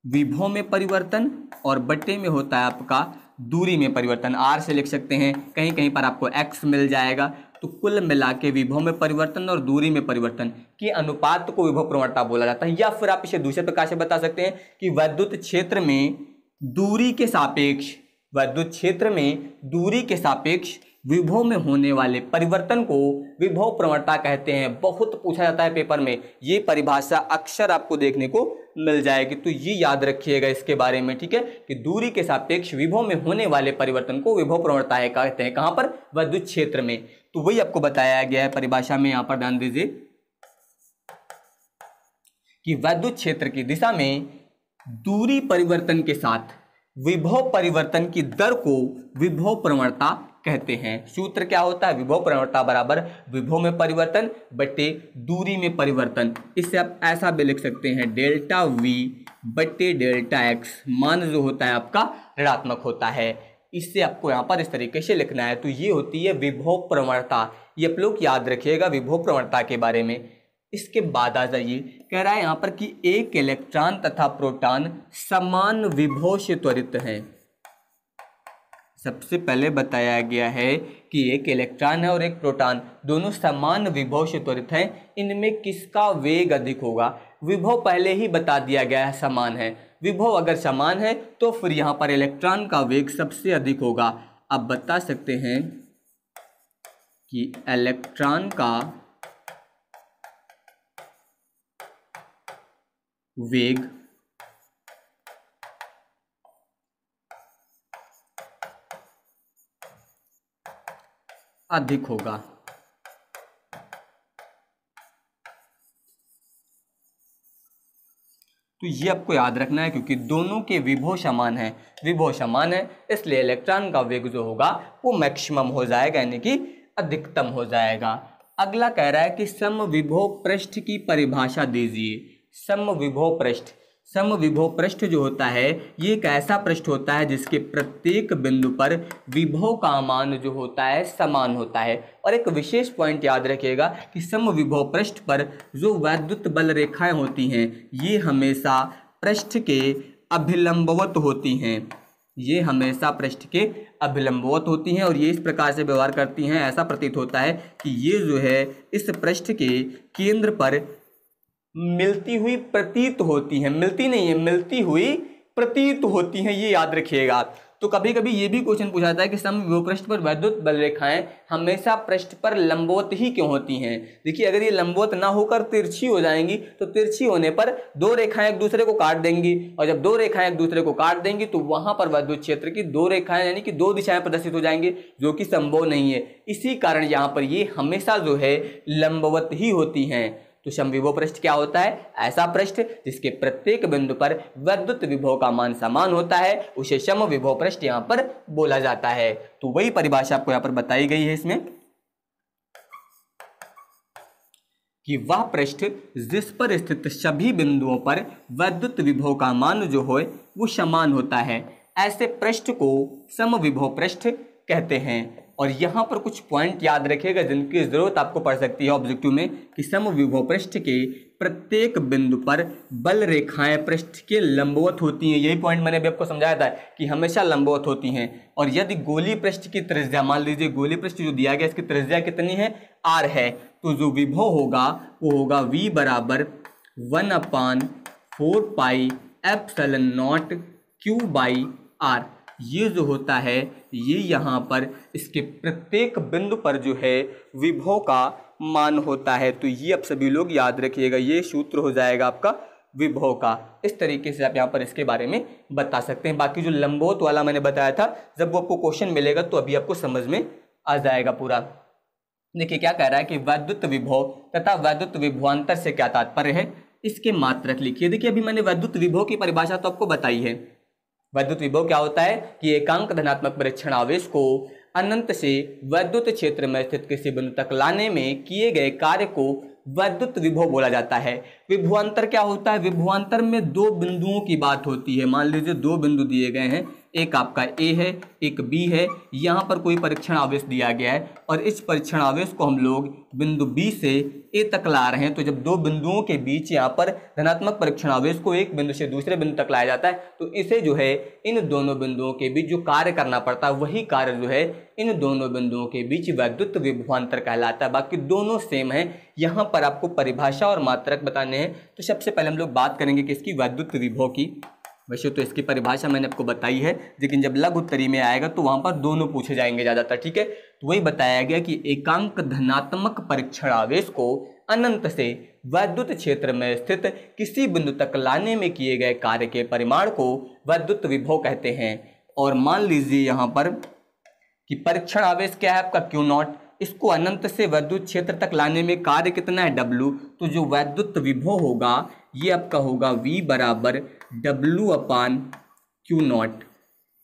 विभव में परिवर्तन और बटे में होता है आपका दूरी में परिवर्तन। R से लिख सकते हैं, कहीं कहीं पर आपको X मिल जाएगा। तो कुल मिला के विभव में परिवर्तन और दूरी में परिवर्तन के अनुपात को विभव प्रवणता बोला जाता है। या फिर आप इसे दूसरे प्रकार से बता सकते हैं कि विद्युत क्षेत्र में दूरी के सापेक्ष, विद्युत क्षेत्र में दूरी के सापेक्ष विभव में होने वाले परिवर्तन को विभव प्रवणता कहते हैं। बहुत पूछा जाता है पेपर में, ये परिभाषा अक्सर आपको देखने को मिल जाएगी। तो ये याद रखिएगा इसके बारे में, ठीक है, कि दूरी के सापेक्ष विभव में होने वाले परिवर्तन को विभव प्रवणता कहते हैं। कहां पर, विद्युत क्षेत्र में। तो वही आपको बताया गया है परिभाषा में। यहां पर ध्यान दीजिए कि विद्युत क्षेत्र की दिशा में दूरी परिवर्तन के साथ विभव परिवर्तन की दर को विभव प्रवणता कहते हैं। सूत्र क्या होता है, विभव प्रवणता बराबर विभव में परिवर्तन बटे दूरी में परिवर्तन। इससे आप ऐसा भी लिख सकते हैं, डेल्टा V बटे डेल्टा X, मान जो होता है आपका ऋणात्मक होता है। इससे आपको यहाँ पर इस तरीके से लिखना है। तो ये होती है विभव प्रवणता। ये आप लोग याद रखिएगा विभव प्रवणता के बारे में। इसके बाद आ जाइए, कह रहा है यहाँ पर कि एक इलेक्ट्रॉन तथा प्रोटॉन समान विभव से त्वरित हैं। सबसे पहले बताया गया है कि एक इलेक्ट्रॉन है और एक प्रोटॉन, दोनों समान विभव से त्वरित हैं। इनमें किसका वेग अधिक होगा, विभव पहले ही बता दिया गया है समान है। विभव अगर समान है तो फिर यहाँ पर इलेक्ट्रॉन का वेग सबसे अधिक होगा। अब बता सकते हैं कि इलेक्ट्रॉन का वेग अधिक होगा। तो ये आपको याद रखना है, क्योंकि दोनों के विभव समान है। विभव समान है इसलिए इलेक्ट्रॉन का वेग जो होगा वो मैक्सिमम हो जाएगा, यानी कि अधिकतम हो जाएगा। अगला कह रहा है कि समविभव पृष्ठ की परिभाषा दीजिए। समविभव पृष्ठ, समविभव पृष्ठ जो होता है ये एक ऐसा पृष्ठ होता है जिसके प्रत्येक बिंदु पर विभव का मान जो होता है समान होता है। और एक विशेष पॉइंट याद रखिएगा कि समविभव पृष्ठ पर जो वैद्युत बल रेखाएं होती हैं ये हमेशा पृष्ठ के अभिलंबवत होती हैं। ये हमेशा पृष्ठ के अभिलंबवत होती हैं और ये इस प्रकार से व्यवहार करती हैं। ऐसा प्रतीत होता है कि ये जो है इस पृष्ठ के केंद्र पर मिलती हुई प्रतीत होती हैं, मिलती नहीं है, मिलती हुई प्रतीत होती हैं, ये याद रखिएगा। तो कभी कभी ये भी क्वेश्चन पूछा जाता है कि समविभव पृष्ठ पर वैद्युत बल रेखाएं हमेशा पृष्ठ पर लंबवत ही क्यों होती हैं। देखिए, अगर ये लंबवत ना होकर तिरछी हो जाएंगी तो तिरछी होने पर दो रेखाएं एक दूसरे को काट देंगी, और जब दो रेखाएं एक दूसरे को काट देंगी तो वहां पर वैद्युत क्षेत्र की दो रेखाएं यानी कि दो दिशाएं प्रदर्शित हो जाएंगी, जो कि संभव नहीं है। इसी कारण यहाँ पर ये हमेशा जो है लंबवत ही होती हैं। तो समविभव पृष्ठ क्या होता है? ऐसा पृष्ठ जिसके प्रत्येक बिंदु पर वैद्युत विभव का मान समान होता है, उसे समविभव पृष्ठ यहां पर बोला जाता है। तो वही परिभाषा आपको यहां पर बताई गई है इसमें कि वह पृष्ठ जिस पर स्थित सभी बिंदुओं पर वैद्युत विभव का मान जो हो वो समान होता है, ऐसे पृष्ठ को समविभव पृष्ठ कहते हैं। और यहाँ पर कुछ पॉइंट याद रखिएगा जिनकी जरूरत आपको पड़ सकती है ऑब्जेक्टिव में, कि समविभव पृष्ठ के प्रत्येक बिंदु पर बल रेखाएं पृष्ठ के लंबवत होती हैं। यही पॉइंट मैंने अभी आपको समझाया था कि हमेशा लंबवत होती हैं। और यदि गोली पृष्ठ की त्रिज्या, मान लीजिए गोली पृष्ठ जो दिया गया इसकी त्रिज्या कितनी है? r है, तो जो विभव होगा वो होगा v बराबर 1/4 पाई एप्सिलॉन नॉट q/r। ये जो होता है ये यहाँ पर इसके प्रत्येक बिंदु पर जो है विभव का मान होता है। तो ये आप सभी लोग याद रखिएगा, ये सूत्र हो जाएगा आपका विभव का। इस तरीके से आप यहाँ पर इसके बारे में बता सकते हैं। बाकी जो लंबवत वाला मैंने बताया था, जब वो आपको क्वेश्चन मिलेगा तो अभी आपको समझ में आ जाएगा पूरा। देखिए क्या कह रहा है कि वैद्युत विभव तथा वैद्युत विभवांतर से क्या तात्पर्य है, इसके मात्रक लिखिए। देखिए अभी मैंने वैद्युत विभव की परिभाषा तो आपको बताई है। वैद्युत विभव क्या होता है कि एकांक धनात्मक परीक्षण आवेश को अनंत से वैद्युत क्षेत्र में स्थित किसी बिंदु तक लाने में किए गए कार्य को वैद्युत विभव बोला जाता है। विभवांतर क्या होता है? विभवांतर में दो बिंदुओं की बात होती है। मान लीजिए दो बिंदु दिए गए हैं, एक आपका ए है एक बी है। यहाँ पर कोई परीक्षण आवेश दिया गया है और इस परीक्षण आवेश को हम लोग बिंदु बी से ए तक ला रहे हैं। तो जब दो बिंदुओं के बीच यहाँ पर धनात्मक परीक्षण आवेश को एक बिंदु से दूसरे बिंदु तक लाया जाता है, तो इसे जो है इन दोनों बिंदुओं के बीच जो कार्य करना पड़ता है वही कार्य जो है इन दोनों बिंदुओं के बीच वैद्युत विभवांतर कहलाता है। बाकी दोनों सेम है। यहाँ पर आपको परिभाषा और मात्रक बताने हैं। तो सबसे पहले हम लोग बात करेंगे किसकी? वैद्युत विभव की। वैसे तो इसकी परिभाषा मैंने आपको बताई है, लेकिन जब लघु उत्तरी में आएगा तो वहां पर दोनों पूछे जाएंगे ज़्यादातर, ठीक है। तो वही बताया गया कि एकांक धनात्मक परीक्षण आवेश को अनंत से वैद्युत क्षेत्र में स्थित किसी बिंदु तक लाने में किए गए कार्य के परिमाण को वैद्युत विभव कहते हैं। और मान लीजिए यहाँ पर कि परीक्षण आवेश क्या है आपका Q0, इसको अनंत से वैद्युत क्षेत्र तक लाने में कार्य कितना है? W। तो जो वैद्युत विभव होगा ये आपका होगा V बराबर W/Q0।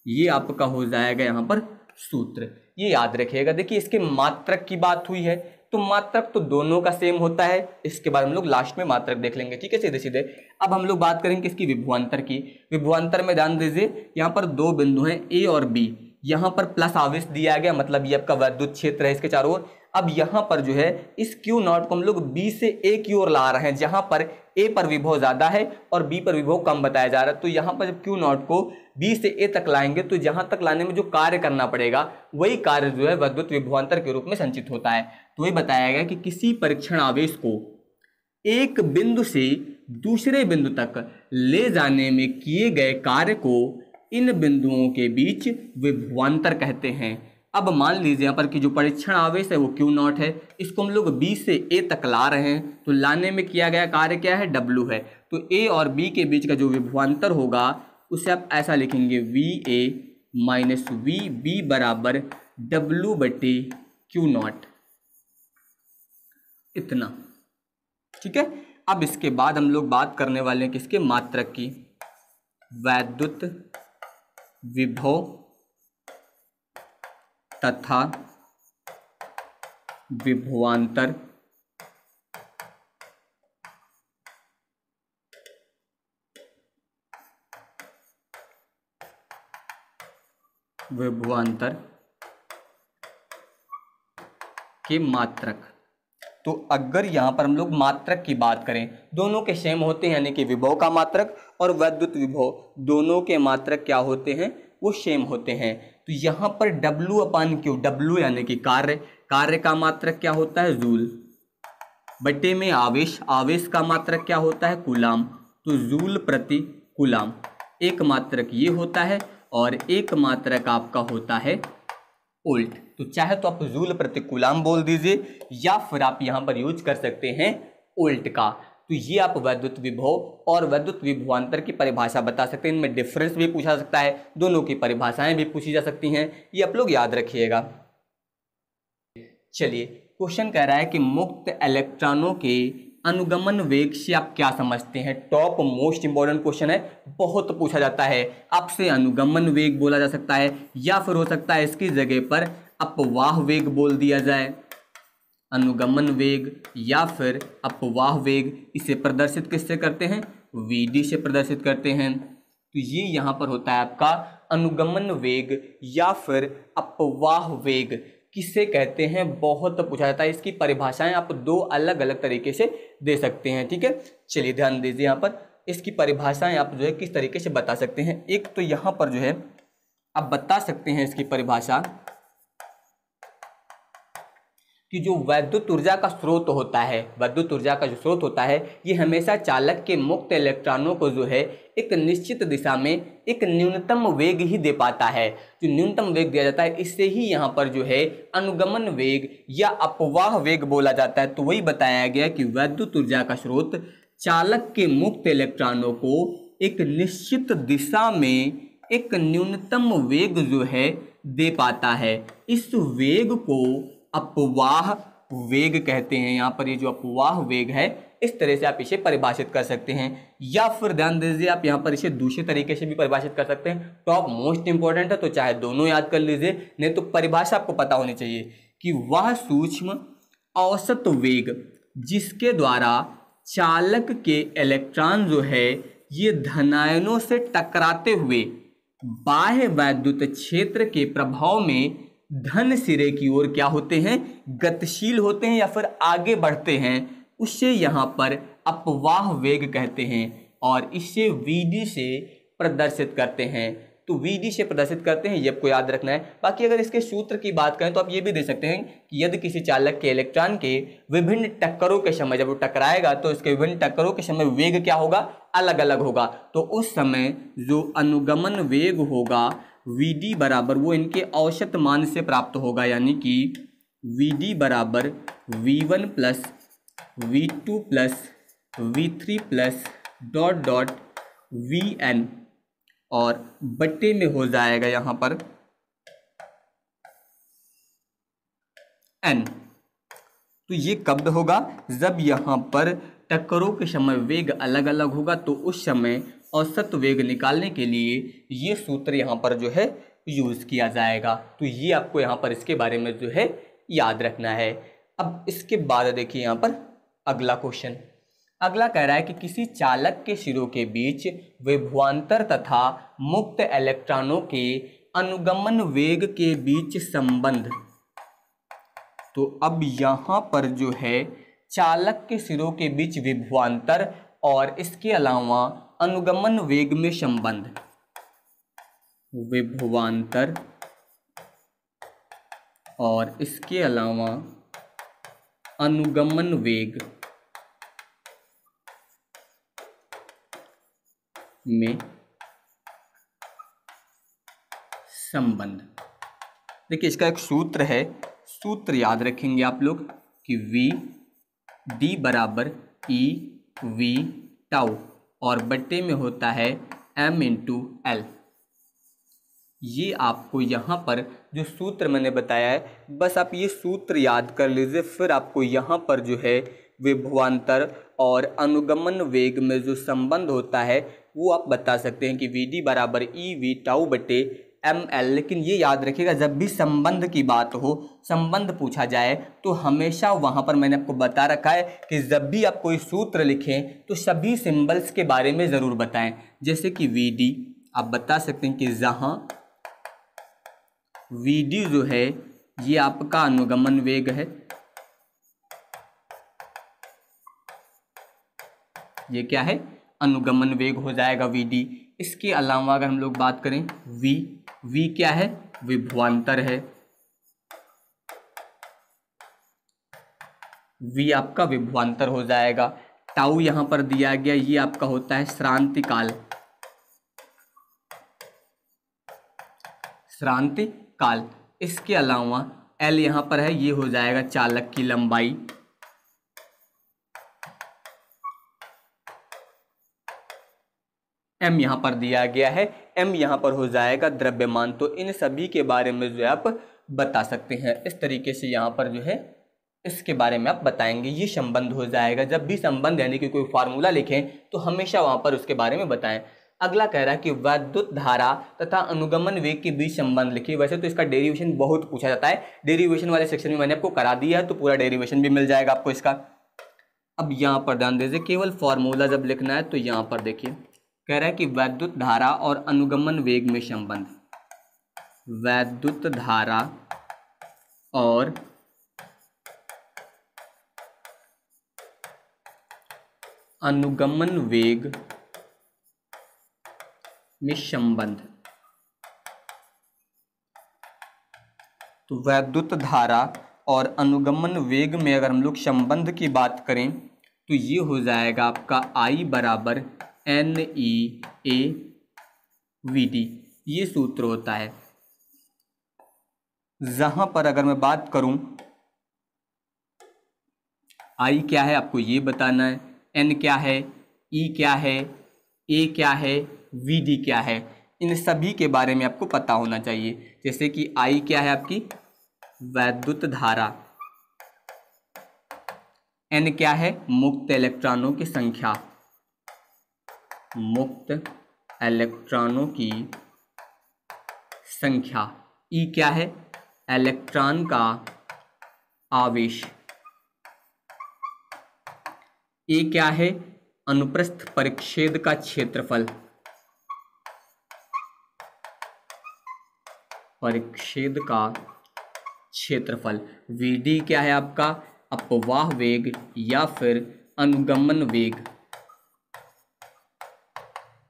ये आपका हो जाएगा यहाँ पर सूत्र, ये याद रखिएगा। देखिए इसके मात्रक की बात हुई है, तो मात्रक तो दोनों का सेम होता है। इसके बाद हम लोग लास्ट में मात्रक देख लेंगे, ठीक है, सीधे सीधे। अब हम लोग बात करेंगे इसकी विभवांतर की। विभवांतर में ध्यान दीजिए, यहाँ पर दो बिंदु हैं ए और बी। यहाँ पर प्लस आवेश दिया गया, मतलब ये आपका वैद्युत क्षेत्र है इसके चारों ओर। अब यहाँ पर जो है इस Q0 को हम लोग B से A की ओर ला रहे हैं, जहाँ पर A पर विभव ज़्यादा है और B पर विभव कम बताया जा रहा है। तो यहाँ पर जब Q0 को B से A तक लाएंगे तो जहाँ तक लाने में जो कार्य करना पड़ेगा वही कार्य जो है वैद्युत विभवांतर के रूप में संचित होता है। तो वही बताया गया कि किसी परीक्षण आवेश को एक बिंदु से दूसरे बिंदु तक ले जाने में किए गए कार्य को इन बिंदुओं के बीच विभवांतर कहते हैं। अब मान लीजिए यहाँ पर कि जो परीक्षण आवेश है वो Q0 है, इसको हम लोग B से A तक ला रहे हैं, तो लाने में किया गया कार्य क्या है? W है। तो A और B के बीच का जो विभवांतर होगा उसे आप ऐसा लिखेंगे VA माइनस VB बराबर W/Q0, इतना, ठीक है। अब इसके बाद हम लोग बात करने वाले हैं किसके? मात्रक की। वैद्युत विभव तथा विभवांतर के मात्रक। तो अगर यहाँ पर हम लोग मात्रक की बात करें, दोनों के सेम होते हैं, यानी कि विभव का मात्रक और वैद्युत विभव दोनों के मात्रक क्या होते हैं? वो सेम होते हैं। तो यहाँ पर W/Q, W यानी कि कार्य, कार्य का मात्रक क्या होता है? जूल। बटे में आवेश, आवेश का मात्रक क्या होता है? कूलाम, तो जूल प्रति कूलाम। एक मात्रक ये होता है और एक मात्रक आपका होता है वोल्ट। तो चाहे तो आप जूल प्रति कूलाम बोल दीजिए या फिर आप यहां पर यूज कर सकते हैं वोल्ट का। तो ये आप वैद्युत विभव और वैद्युत विभवांतर की परिभाषा बता सकते हैं। इनमें डिफरेंस भी पूछा सकता है, दोनों की परिभाषाएं भी पूछी जा सकती हैं, ये आप लोग याद रखिएगा। चलिए, क्वेश्चन कह रहा है कि मुक्त इलेक्ट्रॉनों के अनुगमन वेग से आप क्या समझते हैं? टॉप मोस्ट इंपॉर्टेंट क्वेश्चन है, बहुत पूछा जाता है आपसे। अनुगमन वेग बोला जा सकता है या फिर हो सकता है इसकी जगह पर अपवाह वेग बोल दिया जाए। अनुगमन वेग या फिर अपवाह वेग, इसे प्रदर्शित किससे करते हैं? वीडी से प्रदर्शित करते हैं। तो ये यहाँ पर होता है आपका अनुगमन वेग या फिर अपवाह वेग किसे कहते हैं, बहुत पूछा जाता है। इसकी परिभाषाएं आप दो अलग अलग तरीके से दे सकते हैं, ठीक है। चलिए ध्यान दीजिए, यहाँ पर इसकी परिभाषाएं आप जो है किस तरीके से बता सकते हैं। एक तो यहाँ पर जो है आप बता सकते हैं इसकी परिभाषा कि जो वैद्युत ऊर्जा का स्रोत होता है, वैद्युत ऊर्जा का जो स्रोत होता है, ये हमेशा चालक के मुक्त इलेक्ट्रॉनों को जो है एक निश्चित दिशा में एक न्यूनतम वेग ही दे पाता है। जो न्यूनतम वेग दिया जाता है, इससे ही यहाँ पर जो है अनुगमन वेग या अपवाह वेग बोला जाता है। तो वही बताया गया कि वैद्युत ऊर्जा का स्रोत चालक के मुक्त इलेक्ट्रॉनों को एक निश्चित दिशा में एक न्यूनतम वेग जो है दे पाता है। इस वेग को अपवाह वेग कहते हैं। यहाँ पर ये जो अपवाह वेग है, इस तरह से आप इसे परिभाषित कर सकते हैं। या फिर ध्यान दीजिए, आप यहाँ पर इसे दूसरे तरीके से भी परिभाषित कर सकते हैं। टॉप मोस्ट इंपॉर्टेंट है, तो चाहे दोनों याद कर लीजिए, नहीं तो परिभाषा आपको पता होनी चाहिए कि वह सूक्ष्म औसत वेग जिसके द्वारा चालक के इलेक्ट्रॉन जो है ये धनायनों से टकराते हुए बाह्य वैद्युत क्षेत्र के प्रभाव में धन सिरे की ओर क्या होते हैं? गतिशील होते हैं या फिर आगे बढ़ते हैं, उससे यहाँ पर अपवाह वेग कहते हैं और इसे वीडी से प्रदर्शित करते हैं। तो वीडी से प्रदर्शित करते हैं, ये आपको याद रखना है। बाकी अगर इसके सूत्र की बात करें तो आप ये भी दे सकते हैं कि यदि किसी चालक के इलेक्ट्रॉन के विभिन्न टक्करों के समय जब वो टकराएगा तो इसके विभिन्न टक्करों के समय वेग क्या होगा? अलग अलग होगा। तो उस समय जो अनुगमन वेग होगा Vd बराबर वो इनके औसत मान से प्राप्त होगा, यानी कि Vd बराबर V1 plus V2 plus V3 plus dot dot Vn और बट्टे में हो जाएगा यहाँ पर n। तो ये कब होगा? जब यहाँ पर टक्करों के समय वेग अलग अलग होगा, तो उस समय औसत वेग निकालने के लिए ये सूत्र यहाँ पर जो है यूज किया जाएगा। तो ये आपको यहाँ पर इसके बारे में जो है याद रखना है। अब इसके बाद देखिए यहाँ पर अगला क्वेश्चन। अगला कह रहा है कि किसी चालक के सिरों के बीच विभवांतर तथा मुक्त इलेक्ट्रॉनों के अनुगमन वेग के बीच संबंध। तो अब यहाँ पर जो है चालक के सिरों के बीच विभवांतर और इसके अलावा अनुगमन वेग में संबंध। विभवांतर और इसके अलावा अनुगमन वेग में संबंध। देखिए इसका एक सूत्र है, सूत्र याद रखेंगे आप लोग कि V D बराबर E V टाउ और बट्टे में होता है M इंटू L। ये आपको यहाँ पर जो सूत्र मैंने बताया है, बस आप ये सूत्र याद कर लीजिए। फिर आपको यहाँ पर जो है विभवांतर और अनुगमन वेग में जो संबंध होता है वो आप बता सकते हैं कि Vd बराबर ई वी टाउ बटे ml। लेकिन ये याद रखिएगा, जब भी संबंध की बात हो, संबंध पूछा जाए, तो हमेशा वहाँ पर मैंने आपको बता रखा है कि जब भी आप कोई सूत्र लिखें तो सभी सिंबल्स के बारे में ज़रूर बताएं। जैसे कि Vd आप बता सकते हैं कि जहाँ Vd जो है ये आपका अनुगमन वेग है, ये क्या है? अनुगमन वेग हो जाएगा Vd। इसके अलावा अगर हम लोग बात करें V क्या है? विभवांतर है। v आपका विभवांतर हो जाएगा। टाउ यहाँ पर दिया गया, ये आपका होता है श्रांति काल, श्रांति काल। इसके अलावा l यहाँ पर है, ये हो जाएगा चालक की लंबाई। m यहाँ पर दिया गया है, m यहाँ पर हो जाएगा द्रव्यमान। तो इन सभी के बारे में जो है आप बता सकते हैं। इस तरीके से यहाँ पर जो है इसके बारे में आप बताएंगे, ये संबंध हो जाएगा। जब भी संबंध यानी कि कोई फार्मूला लिखें तो हमेशा वहाँ पर उसके बारे में बताएं। अगला कह रहा है कि वैद्युत धारा तथा अनुगमन वेग के बीच संबंध लिखिए। वैसे तो इसका डेरिवेशन बहुत पूछा जाता है, डेरिवेशन वाले सेक्शन में मैंने आपको करा दिया है, तो पूरा डेरिवेशन भी मिल जाएगा आपको इसका। अब यहाँ पर ध्यान दीजिए, केवल फॉर्मूला जब लिखना है तो यहाँ पर देखिए, कह रहा है कि वैद्युत धारा और अनुगमन वेग में संबंध, वैद्युत धारा और अनुगमन वेग में संबंध। तो वैद्युत धारा और अनुगमन वेग में अगर हम लोग संबंध की बात करें तो ये हो जाएगा आपका I बराबर NE/AVD, ये सूत्र होता है। जहां पर अगर मैं बात करूं I क्या है आपको ये बताना है, N क्या है, E क्या है, A क्या है, VD क्या है, इन सभी के बारे में आपको पता होना चाहिए। जैसे कि I क्या है आपकी वैद्युत धारा, N क्या है मुक्त इलेक्ट्रॉनों की संख्या, मुक्त इलेक्ट्रॉनों की संख्या, E क्या है इलेक्ट्रॉन का आवेश, A क्या है अनुप्रस्थ परिच्छेद का क्षेत्रफल, परिच्छेद का क्षेत्रफल, VD क्या है आपका अपवाह वेग या फिर अनुगमन वेग।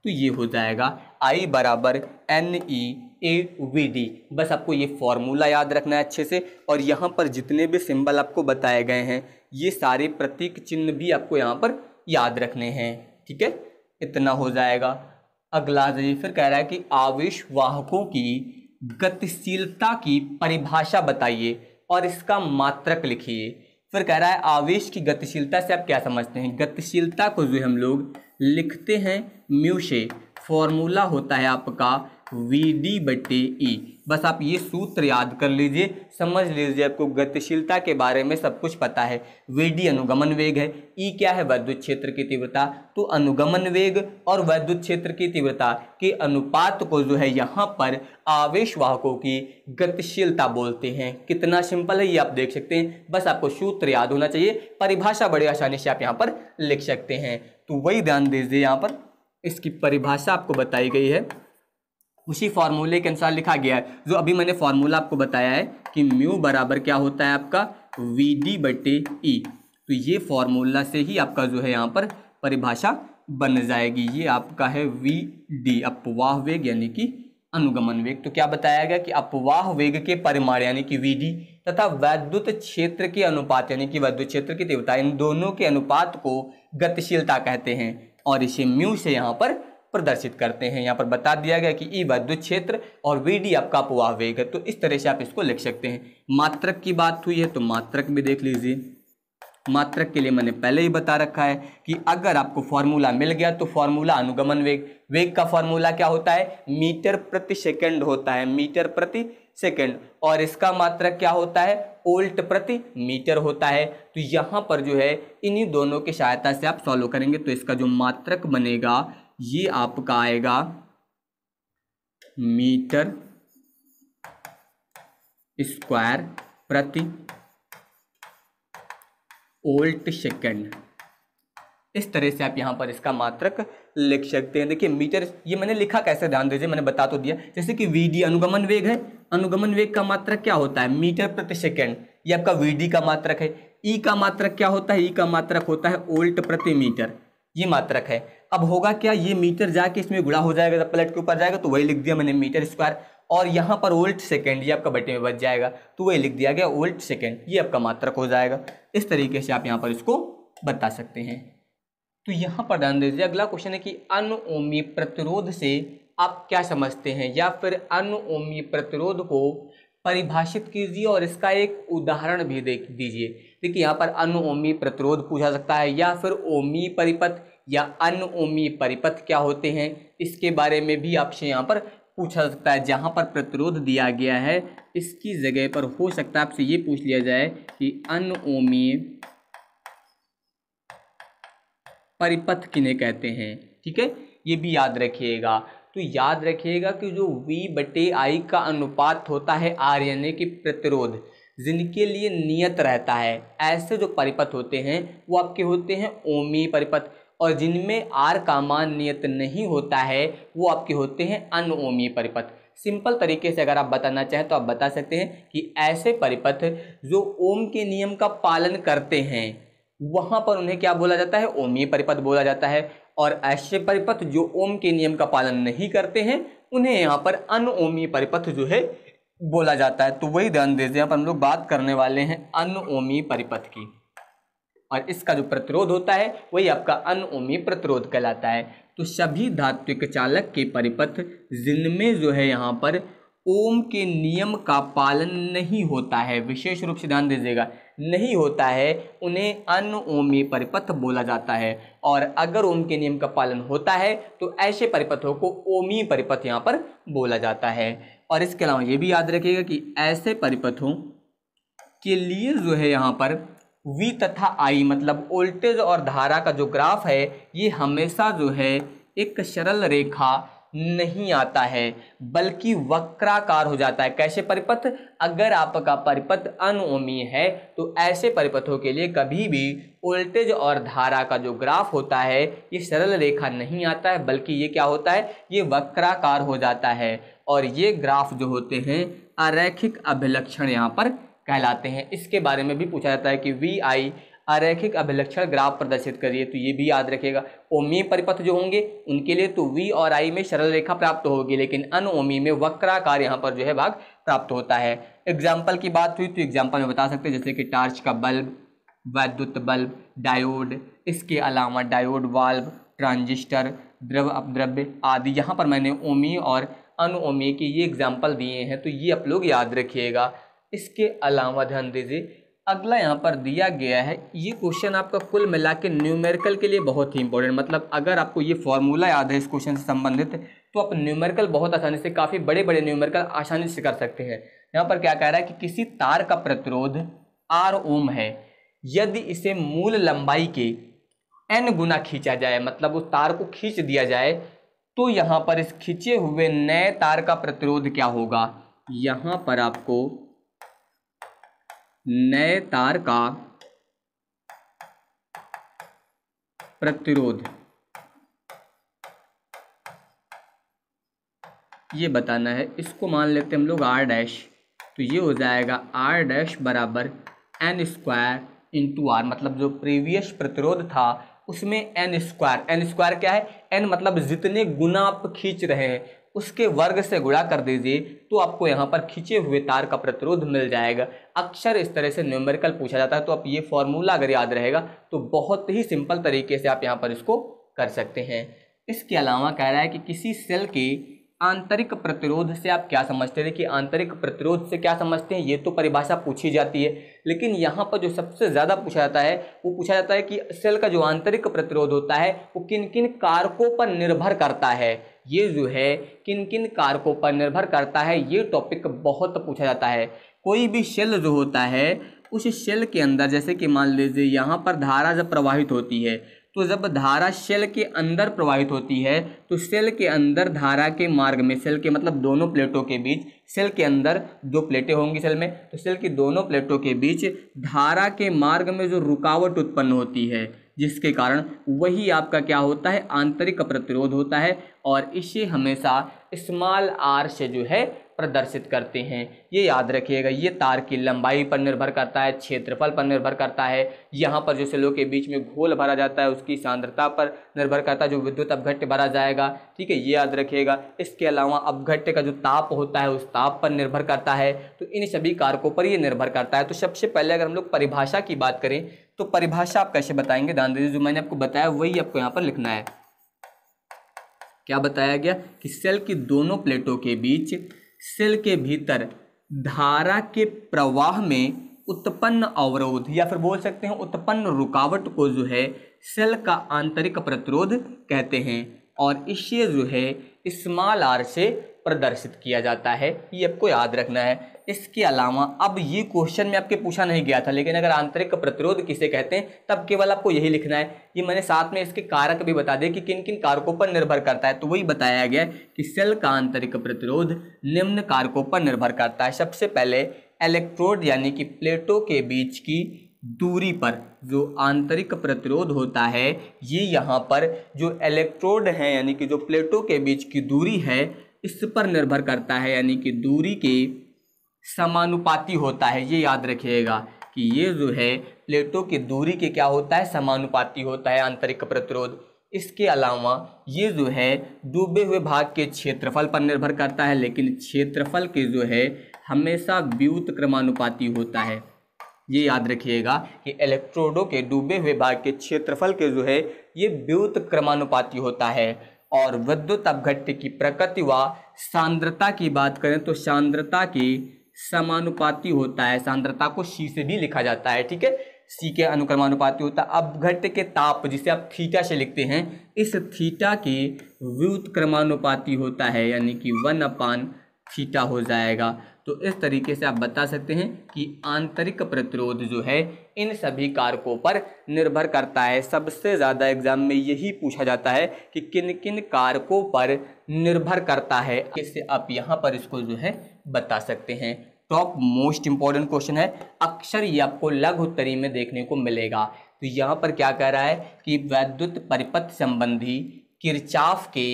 तो ये हो जाएगा I बराबर NE/AVD। बस आपको ये फॉर्मूला याद रखना है अच्छे से, और यहाँ पर जितने भी सिंबल आपको बताए गए हैं ये सारे प्रतीक चिन्ह भी आपको यहाँ पर याद रखने हैं, ठीक है, इतना हो जाएगा। अगला जी फिर कह रहा है कि आवेश वाहकों की गतिशीलता की परिभाषा बताइए और इसका मात्रक लिखिए। फिर कह रहा है आवेश की गतिशीलता से आप क्या समझते हैं। गतिशीलता को जो हम लोग लिखते हैं म्यू से, फॉर्मूला होता है आपका VD/E। बस आप ये सूत्र याद कर लीजिए, समझ लीजिए, आपको गतिशीलता के बारे में सब कुछ पता है। VD अनुगमन वेग है, E क्या है वैद्युत क्षेत्र की तीव्रता। तो अनुगमन वेग और वैद्युत क्षेत्र की तीव्रता के अनुपात को जो है यहाँ पर आवेश वाहकों की गतिशीलता बोलते हैं। कितना सिंपल है ये आप देख सकते हैं, बस आपको सूत्र याद होना चाहिए, परिभाषा बड़ी आसानी से आप यहाँ पर लिख सकते हैं। तो वही ध्यान दीजिए, यहाँ पर इसकी परिभाषा आपको बताई गई है, उसी फॉर्मूले के अनुसार लिखा गया है। जो अभी मैंने फॉर्मूला आपको बताया है कि म्यू बराबर क्या होता है आपका VD/E। तो ये फॉर्मूला से ही आपका जो है यहाँ पर परिभाषा बन जाएगी। ये आपका है VD अपवाह वेग यानी कि अनुगमन वेग। तो क्या बताया गया कि अपवाह वेग के परिमाण यानी कि VD तथा वैद्युत क्षेत्र के अनुपात यानी कि वैद्युत क्षेत्र की तीव्रता, इन दोनों के अनुपात को गतिशीलता कहते हैं और इसे म्यू से यहाँ पर प्रदर्शित करते हैं। यहाँ पर बता दिया गया कि E वैद्युत क्षेत्र और VD आपका अपवाह वेग है। तो इस तरह से आप इसको लिख सकते हैं। मात्रक की बात हुई है तो मात्रक भी देख लीजिए। मात्रक के लिए मैंने पहले ही बता रखा है कि अगर आपको फॉर्मूला मिल गया तो फॉर्मूला अनुगमन वेग, वेग का फॉर्मूला क्या होता है मीटर प्रति सेकंड होता है, मीटर प्रति सेकंड, और इसका मात्रक क्या होता है वोल्ट प्रति मीटर होता है। तो यहाँ पर जो है इन्हीं दोनों की सहायता से आप सॉल्व करेंगे तो इसका जो मात्रक बनेगा ये आपका आएगा मीटर स्क्वायर प्रति वोल्ट सेकंड। इस तरह से आप यहाँ पर इसका मात्रक लिख सकते हैं। देखिए मीटर ये मैंने लिखा कैसे, ध्यान दीजिए, मैंने बता तो दिया। जैसे कि VD अनुगमन वेग है, अनुगमन वेग का मात्रक क्या होता है मीटर प्रति सेकंड, ये आपका VD का मात्रक है। E का मात्रक क्या होता है, E का मात्रक होता है वोल्ट प्रति मीटर, ये मात्रक है। अब होगा क्या, ये मीटर जाके इसमें गुणा हो जाएगा, जब प्लेट के ऊपर जाएगा तो वही लिख दिया मैंने मीटर स्क्वायर, और यहाँ पर वोल्ट सेकेंड ये आपका बटे में बच जाएगा, तो वही लिख दिया गया वोल्ट सेकेंड, ये आपका मात्रक हो जाएगा। इस तरीके से आप यहाँ पर इसको बता सकते हैं। तो यहाँ पर ध्यान दीजिए, अगला क्वेश्चन है कि अनओमी प्रतिरोध से आप क्या समझते हैं, या फिर अनओमी प्रतिरोध को परिभाषित कीजिए और इसका एक उदाहरण भी देख दीजिए। देखिए यहाँ पर अनओमी प्रतिरोध पूछा सकता है, या फिर ओमी परिपथ या अनओमी परिपथ क्या होते हैं, इसके बारे में भी आपसे यहाँ पर पूछा सकता है। जहाँ पर प्रतिरोध दिया गया है इसकी जगह पर हो सकता है आपसे ये पूछ लिया जाए कि अनओमी परिपथ किन्हें कहते हैं। ठीक है, ये भी याद रखिएगा। तो याद रखिएगा कि जो V/I का अनुपात होता है R यानी कि प्रतिरोध, जिनके लिए नियत रहता है, ऐसे जो परिपथ होते हैं वो आपके होते हैं ओमी परिपथ, और जिनमें R का मान नियत नहीं होता है वो आपके होते हैं अनओमी परिपथ। सिंपल तरीके से अगर आप बताना चाहें तो आप बता सकते हैं कि ऐसे परिपथ जो ओम के नियम का पालन करते हैं वहां पर उन्हें क्या बोला जाता है, ओमी परिपथ बोला जाता है, और ऐसे परिपथ जो ओम के नियम का पालन नहीं करते हैं उन्हें यहाँ पर अनओमी परिपथ जो है बोला जाता है। तो वही ध्यान दीजिए, यहाँ पर हम लोग बात करने वाले हैं अनओमी परिपथ की, और इसका जो प्रतिरोध होता है वही आपका अनओमी प्रतिरोध कहलाता है। तो सभी धात्विक चालक के परिपथ जिनमें जो है यहाँ पर ओम के नियम का पालन नहीं होता है, विशेष रूप से ध्यान दीजिएगा, नहीं होता है, उन्हें अनओमी परिपथ बोला जाता है। और अगर ओम के नियम का पालन होता है तो ऐसे परिपथों को ओमी परिपथ यहाँ पर बोला जाता है। और इसके अलावा ये भी याद रखिएगा कि ऐसे परिपथों के लिए जो है यहाँ पर V तथा I मतलब वोल्टेज और धारा का जो ग्राफ है ये हमेशा जो है एक सरल रेखा नहीं आता है बल्कि वक्राकार हो जाता है। कैसे परिपथ, अगर आपका परिपथ अनओमी है तो ऐसे परिपथों के लिए कभी भी वोल्टेज और धारा का जो ग्राफ होता है ये सरल रेखा नहीं आता है बल्कि ये क्या होता है, ये वक्राकार हो जाता है। और ये ग्राफ जो होते हैं अरैखिक अभिलक्षण यहाँ पर कहलाते हैं। इसके बारे में भी पूछा जाता है कि VI अरैखिक अभिलक्षण ग्राफ प्रदर्शित करिए, तो ये भी याद रखिएगा। ओमी परिपथ जो होंगे उनके लिए तो V और I में सरल रेखा प्राप्त होगी, लेकिन अनओमी में वक्राकार यहाँ पर जो है भाग प्राप्त होता है। एग्जाम्पल की बात हुई तो एग्जाम्पल में बता सकते हैं, जैसे कि टार्च का बल्ब, वैद्युत बल्ब, डायोड, इसके अलावा डायोड वाल्व, ट्रांजिस्टर, द्रव अपद्रव्य आदि। यहाँ पर मैंने ओमी और अनओमी के ये एग्जाम्पल दिए हैं, तो ये आप लोग याद रखिएगा। इसके अलावा ध्यान दीजिए, अगला यहाँ पर दिया गया है, ये क्वेश्चन आपका कुल मिला के न्यूमेरिकल के लिए बहुत ही इंपॉर्टेंट, मतलब अगर आपको ये फॉर्मूला याद है इस क्वेश्चन से संबंधित तो आप न्यूमेरिकल बहुत आसानी से, काफ़ी बड़े बड़े न्यूमेरिकल आसानी से कर सकते हैं। यहाँ पर क्या कह रहा है कि किसी तार का प्रतिरोध R ओम है, यदि इसे मूल लंबाई के n गुना खींचा जाए, मतलब उस तार को खींच दिया जाए, तो यहाँ पर इस खींचे हुए नए तार का प्रतिरोध क्या होगा। यहाँ पर आपको नए तार का प्रतिरोध ये बताना है। इसको मान लेते हैं हम लोग R डैश, तो ये हो जाएगा R डैश बराबर n स्क्वायर इंटू R, मतलब जो प्रीवियस प्रतिरोध था उसमें n स्क्वायर क्या है, n मतलब जितने गुना आप खींच रहे हैं उसके वर्ग से गुणा कर दीजिए तो आपको यहाँ पर खींचे हुए तार का प्रतिरोध मिल जाएगा। अक्सर इस तरह से न्यूमेरिकल पूछा जाता है, तो आप ये फॉर्मूला अगर याद रहेगा तो बहुत ही सिंपल तरीके से आप यहाँ पर इसको कर सकते हैं। इसके अलावा कह रहा है कि किसी सेल के आंतरिक प्रतिरोध से आप क्या समझते हैं। देखिए आंतरिक प्रतिरोध से क्या समझते हैं ये तो परिभाषा पूछी जाती है, लेकिन यहाँ पर जो सबसे ज़्यादा पूछा जाता है वो पूछा जाता है कि सेल का जो आंतरिक प्रतिरोध होता है वो किन किन कारकों पर निर्भर करता है। ये जो है किन किन कारकों पर निर्भर करता है, ये टॉपिक बहुत पूछा जाता है। कोई भी सेल जो होता है उस सेल के अंदर, जैसे कि मान लीजिए यहाँ पर धारा जब प्रवाहित होती है, तो जब धारा सेल के अंदर प्रवाहित होती है तो सेल के अंदर धारा के मार्ग में, सेल के मतलब दोनों प्लेटों के बीच, सेल के अंदर दो प्लेटें होंगी सेल में, तो सेल की दोनों प्लेटों के बीच धारा के मार्ग में जो रुकावट उत्पन्न होती है जिसके कारण वही आपका क्या होता है, आंतरिक प्रतिरोध होता है, और इसे हमेशा स्मॉल आर से जो है प्रदर्शित करते हैं। ये याद रखिएगा, ये तार की लंबाई पर निर्भर करता है, क्षेत्रफल पर निर्भर करता है, यहाँ पर जो सेलों के बीच में घोल भरा जाता है उसकी सांद्रता पर निर्भर करता है, जो विद्युत अपघट्य भरा जाएगा, ठीक है, ये याद रखिएगा। इसके अलावा अपघट्य का जो ताप होता है उस ताप पर निर्भर करता है। तो इन सभी कारकों पर ये निर्भर करता है। तो सबसे पहले अगर हम लोग परिभाषा की बात करें तो परिभाषा आप कैसे बताएंगे, ध्यान दीजिए, जो मैंने आपको बताया वही आपको यहाँ पर लिखना है। क्या बताया गया कि सेल की दोनों प्लेटों के बीच सेल के भीतर धारा के प्रवाह में उत्पन्न अवरोध या फिर बोल सकते हैं उत्पन्न रुकावट को जो है सेल का आंतरिक प्रतिरोध कहते हैं, और इसे जो है स्मॉल आर से प्रदर्शित किया जाता है। ये आपको याद रखना है। इसके अलावा अब ये क्वेश्चन में आपके पूछा नहीं गया था, लेकिन अगर आंतरिक प्रतिरोध किसे कहते हैं तब केवल आपको यही लिखना है। ये मैंने साथ में इसके कारक भी बता दिए कि किन किन कारकों पर निर्भर करता है। तो वही बताया गया कि सेल का आंतरिक प्रतिरोध निम्न कारकों पर निर्भर करता है। सबसे पहले इलेक्ट्रोड यानी कि प्लेटों के बीच की दूरी पर जो आंतरिक प्रतिरोध होता है, ये यहाँ पर जो इलेक्ट्रोड है यानी कि जो प्लेटों के बीच की दूरी है इस पर निर्भर करता है, यानी कि दूरी के समानुपाती होता है। ये याद रखिएगा कि ये जो है प्लेटों की दूरी के क्या होता है, समानुपाती होता है आंतरिक प्रतिरोध। इसके अलावा ये जो है डूबे हुए भाग के क्षेत्रफल पर निर्भर करता है, लेकिन क्षेत्रफल के जो है हमेशा व्युत्क्रमानुपाती होता है। ये याद रखिएगा कि इलेक्ट्रोडों के डूबे हुए भाग के क्षेत्रफल के जो है ये व्युत्क्रमानुपाती होता है। और विद्युत अपघट्य की प्रकृति व सांद्रता की बात करें तो सांद्रता की समानुपाती होता है। सांद्रता को सी से भी लिखा जाता है, ठीक है, सी के अनुक्रमानुपाती होता है। अपघट्य के ताप जिसे आप थीटा से लिखते हैं, इस थीटा के व्युत्क्रमानुपाती होता है, यानी कि 1/थीटा हो जाएगा। तो इस तरीके से आप बता सकते हैं कि आंतरिक प्रतिरोध जो है इन सभी कारकों पर निर्भर करता है। सबसे ज़्यादा एग्जाम में यही पूछा जाता है कि किन किन कारकों पर निर्भर करता है, इससे आप यहाँ पर इसको जो है बता सकते हैं। टॉप मोस्ट इंपॉर्टेंट क्वेश्चन है, अक्सर ये आपको लघु उत्तरी में देखने को मिलेगा। तो यहाँ पर क्या कह रहा है कि वैद्युत परिपथ संबंधी किरचॉफ के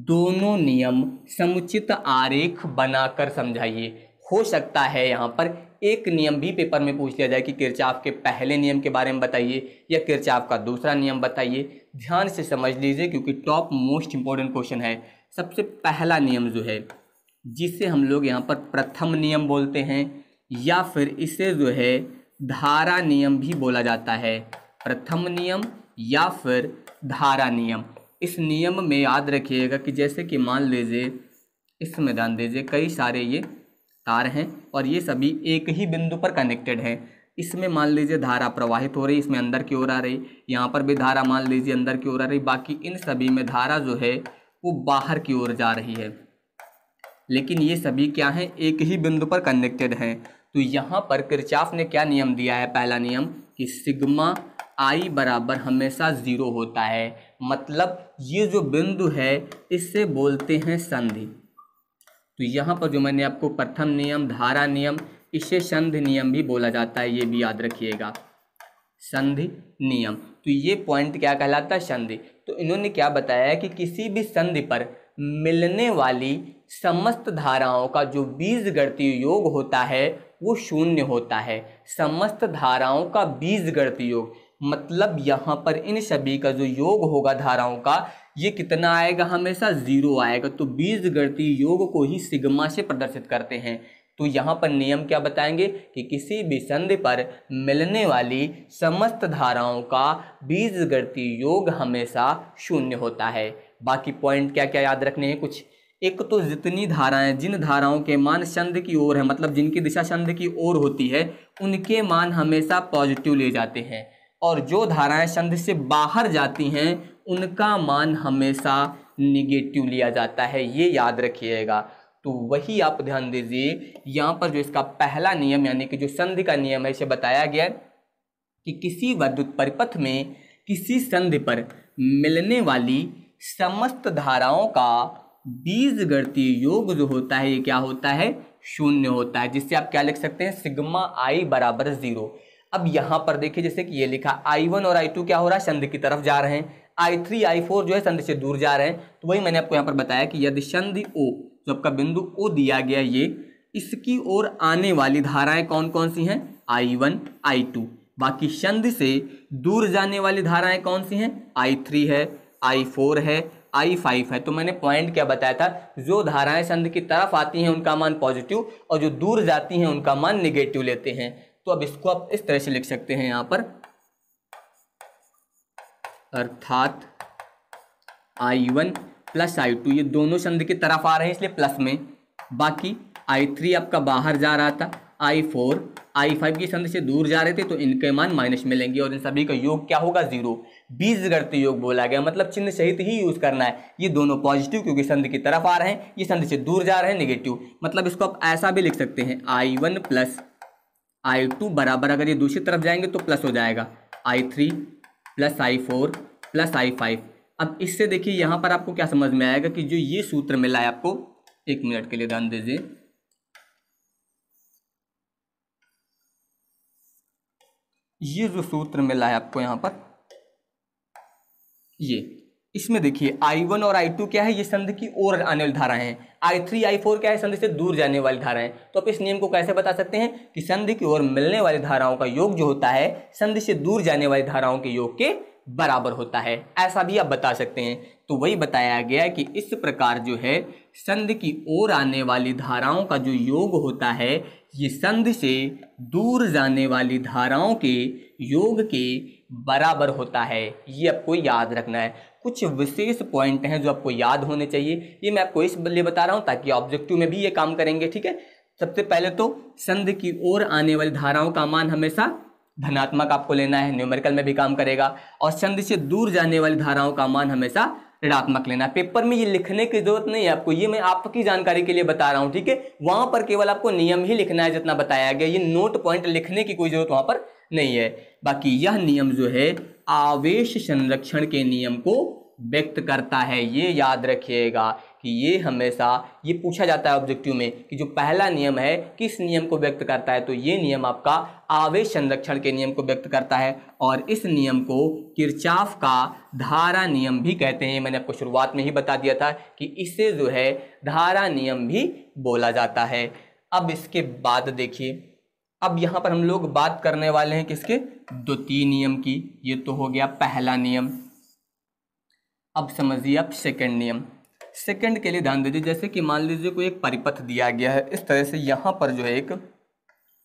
दोनों नियम समुचित आरेख बनाकर समझाइए। हो सकता है यहाँ पर एक नियम भी पेपर में पूछ लिया जाए कि किरचॉफ के पहले नियम के बारे में बताइए या किरचॉफ का दूसरा नियम बताइए। ध्यान से समझ लीजिए क्योंकि टॉप मोस्ट इंपॉर्टेंट क्वेश्चन है। सबसे पहला नियम जो है जिसे हम लोग यहाँ पर प्रथम नियम बोलते हैं या फिर इसे जो है धारा नियम भी बोला जाता है। प्रथम नियम या फिर धारा नियम। इस नियम में याद रखिएगा कि जैसे कि मान लीजिए इसमें ध्यान दीजिए कई सारे ये तार हैं और ये सभी एक ही बिंदु पर कनेक्टेड हैं। इसमें मान लीजिए धारा प्रवाहित हो रही, इसमें अंदर की ओर आ रही, यहाँ पर भी धारा मान लीजिए अंदर की ओर आ रही, बाकी इन सभी में धारा जो है वो बाहर की ओर जा रही है, लेकिन ये सभी क्या हैं, एक ही बिंदु पर कनेक्टेड हैं। तो यहाँ पर किरचॉफ ने क्या नियम दिया है, पहला नियम कि सिग्मा आई बराबर हमेशा 0 होता है। मतलब ये जो बिंदु है इससे बोलते हैं संधि। तो यहाँ पर जो मैंने आपको प्रथम नियम, धारा नियम, इसे संधि नियम भी बोला जाता है, ये भी याद रखिएगा, संधि नियम। तो ये पॉइंट क्या कहलाता है, संधि। तो इन्होंने क्या बताया कि किसी भी संधि पर मिलने वाली समस्त धाराओं का जो बीजगणितीय योग होता है वो 0 होता है। समस्त धाराओं का बीजगणितीय योग मतलब यहाँ पर इन सभी का जो योग होगा धाराओं का, ये कितना आएगा, हमेशा 0 आएगा। तो बीजगणितीय योग को ही सिग्मा से प्रदर्शित करते हैं। तो यहाँ पर नियम क्या बताएंगे कि किसी भी संधि पर मिलने वाली समस्त धाराओं का बीजगणितीय योग हमेशा 0 होता है। बाकी पॉइंट क्या क्या याद रखने हैं कुछ, एक तो जितनी धाराएं, जिन धाराओं के मान संधि की ओर है, मतलब जिनकी दिशा संधि की ओर होती है, उनके मान हमेशा पॉजिटिव ले जाते हैं, और जो धाराएं संधि से बाहर जाती हैं उनका मान हमेशा निगेटिव लिया जाता है। ये याद रखिएगा। तो वही आप ध्यान दीजिए, यहाँ पर जो इसका पहला नियम यानी कि जो संधि का नियम है, इसे बताया गया कि किसी विद्युत परिपथ में किसी संधि पर मिलने वाली समस्त धाराओं का बीजगणितीय योग जो होता है ये क्या होता है, 0 होता है, जिससे आप क्या लिख सकते हैं, सिग्मा आई बराबर 0। अब यहां पर देखिए जैसे कि ये लिखा I1 और I2 क्या हो रहा है, संधि की तरफ जा रहे हैं, I3 I4 जो है संधि से दूर जा रहे हैं। तो वही मैंने आपको यहाँ पर बताया कि यदि संधि O, जो आपका बिंदु O दिया गया, ये इसकी ओर आने वाली धाराएं कौन कौन सी हैं, I1 I2। बाकी संधि से दूर जाने वाली धाराएं कौन सी हैं, I3 है, I4 है, I5 है। तो मैंने पॉइंट क्या बताया था, जो धाराएं संधि की तरफ आती हैं उनका मान पॉजिटिव और जो दूर जाती हैं उनका मान निगेटिव लेते हैं। तो अब इसको आप इस तरह से लिख सकते हैं यहाँ पर, अर्थात I1 प्लस I2 ये दोनों संधि की तरफ आ रहे हैं इसलिए प्लस में, बाकी I3 आपका बाहर जा रहा था, I4 I5 की संधि से दूर जा रहे थे, तो इनके मान माइनस मिलेंगे और इन सभी का योग क्या होगा, 0। बीजगणितीय योग बोला गया, मतलब चिन्ह सहित ही यूज करना है। ये दोनों पॉजिटिव क्योंकि संधि की तरफ आ रहे हैं, ये संधि से दूर जा रहे हैं नेगेटिव। मतलब इसको आप ऐसा भी लिख सकते हैं, I1 प्लस I2 बराबर, अगर ये दूसरी तरफ जाएंगे तो प्लस हो जाएगा, I3 plus I4 plus I5। अब इससे देखिए यहाँ पर आपको क्या समझ में आएगा कि जो ये सूत्र मिला है आपको, 1 मिनट के लिए ध्यान दीजिए, ये जो सूत्र मिला है आपको यहाँ पर, ये इसमें देखिए I1 और I2 क्या है, ये संधि की ओर आने वाली धाराएं हैं, I3 I4 क्या है, संधि से दूर जाने वाली धाराएं। तो आप इस नियम को कैसे बता सकते हैं कि संधि की ओर मिलने वाली धाराओं का योग जो होता है संधि से दूर जाने वाली धाराओं के योग के बराबर होता है, ऐसा भी आप बता सकते हैं। तो वही बताया गया है कि इस प्रकार जो है संधि की ओर आने वाली धाराओं का जो योग होता है ये संधि से दूर जाने वाली धाराओं के योग के बराबर होता है। ये आपको याद रखना है। कुछ विशेष पॉइंट हैं जो आपको याद होने चाहिए, ये मैं आपको इसलिए बता रहा हूं ताकि ऑब्जेक्टिव में भी ये काम करेंगे, ठीक है। सबसे पहले तो संधि की ओर आने वाली धाराओं का मान हमेशा धनात्मक आपको लेना है, न्यूमेरिकल में भी काम करेगा, और संधि से दूर जाने वाली धाराओं का मान हमेशा ऋणात्मक लेना है। पेपर में ये लिखने की जरूरत नहीं है आपको, ये मैं आपकी जानकारी के लिए बता रहा हूं, ठीक है। वहां पर केवल आपको नियम ही लिखना है जितना बताया गया, ये नोट पॉइंट लिखने की कोई जरूरत वहां पर नहीं है। बाकी यह नियम जो है आवेश संरक्षण के नियम को व्यक्त करता है, ये याद रखिएगा कि ये हमेशा ये पूछा जाता है ऑब्जेक्टिव में कि जो पहला नियम है किस नियम को व्यक्त करता है, तो ये नियम आपका आवेश संरक्षण के नियम को व्यक्त करता है, और इस नियम को किरचॉफ का धारा नियम भी कहते हैं। मैंने आपको शुरुआत में ही बता दिया था कि इसे जो है धारा नियम भी बोला जाता है। अब इसके बाद देखिए, अब यहाँ पर हम लोग बात करने वाले हैं किसके, द्वितीय नियम की। ये तो हो गया पहला नियम। अब समझिए आप सेकंड नियम। सेकंड के लिए ध्यान दीजिए, जैसे कि मान लीजिए कोई एक परिपथ दिया गया है, इस तरह से यहाँ पर जो है एक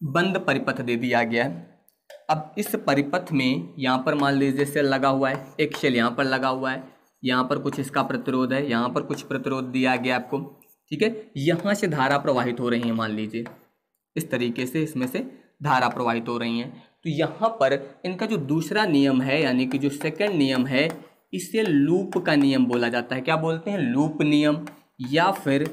बंद परिपथ दे दिया गया है। अब इस परिपथ में यहाँ पर मान लीजिए सेल लगा हुआ है, एक सेल यहाँ पर लगा हुआ है, यहाँ पर कुछ इसका प्रतिरोध है, यहाँ पर कुछ प्रतिरोध दिया गया आपको, ठीक है। यहाँ से धारा प्रवाहित हो रही है, मान लीजिए इस तरीके से इसमें से धारा प्रवाहित हो रही है। तो यहाँ पर इनका जो दूसरा नियम है, यानी कि जो सेकंड नियम है, इसे लूप का नियम बोला जाता है। क्या बोलते हैं, लूप नियम या फिर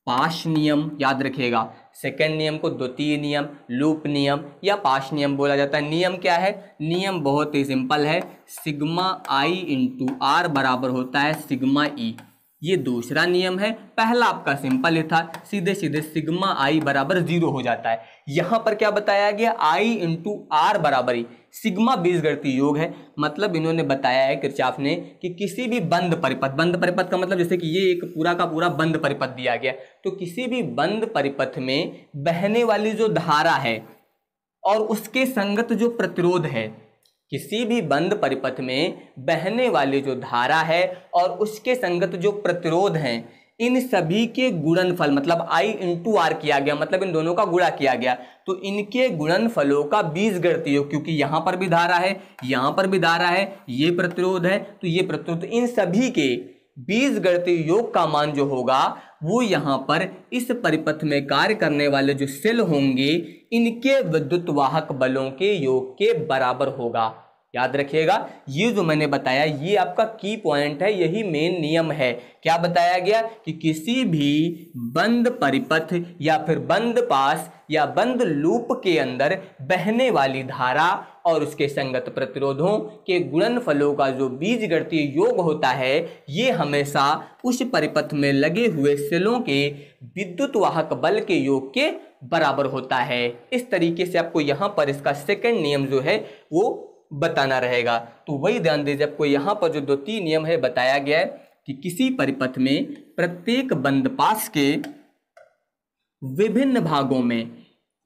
पाश नियम। याद रखिएगा, सेकंड नियम को द्वितीय नियम, लूप नियम या पाश नियम बोला जाता है। नियम क्या है, नियम बहुत ही सिंपल है, सिग्मा आई इंटू आर बराबर होता है सिग्मा ई। ये दूसरा नियम है। पहला आपका सिंपल ही था, सीधे सीधे सिग्मा आई बराबर 0 हो जाता है। यहां पर क्या बताया गया, आई इंटू आर बराबर ही सिग्मा बीजगणितीय योग है। मतलब इन्होंने बताया है किरचॉफ ने कि किसी भी बंद परिपथ का मतलब जैसे कि ये एक पूरा का पूरा बंद परिपथ दिया गया, तो किसी भी बंद परिपथ में बहने वाली जो धारा है और उसके संगत जो प्रतिरोध है, किसी भी बंद परिपथ में बहने वाली जो धारा है और उसके संगत जो प्रतिरोध हैं, इन सभी के गुणनफल, मतलब I इंटू आर किया गया, मतलब इन दोनों का गुणा किया गया, तो इनके गुणनफलों का बीजगणितीय योग, क्योंकि यहां पर भी धारा है, यहां पर भी धारा है, ये प्रतिरोध है, तो ये प्रतिरोध, इन सभी के बीजगणितीय योग का मान जो होगा वो यहाँ पर इस परिपथ में कार्य करने वाले जो सेल होंगे, इनके विद्युत वाहक बलों के योग के बराबर होगा। याद रखिएगा, ये जो मैंने बताया ये आपका की पॉइंट है, यही मेन नियम है। क्या बताया गया कि किसी भी बंद परिपथ या फिर बंद पास या बंद लूप के अंदर बहने वाली धारा और उसके संगत प्रतिरोधों के गुणनफलों का जो बीजगणितीय योग होता है, ये हमेशा उस परिपथ में लगे हुए सेलों के विद्युत वाहक बल के योग के बराबर होता है। इस तरीके से आपको यहां पर इसका सेकंड नियम जो है वो बताना रहेगा। तो वही ध्यान दीजिए, आपको यहां पर जो द्वितीय नियम है बताया गया है कि किसी परिपथ में प्रत्येक बंद पास के विभिन्न भागों में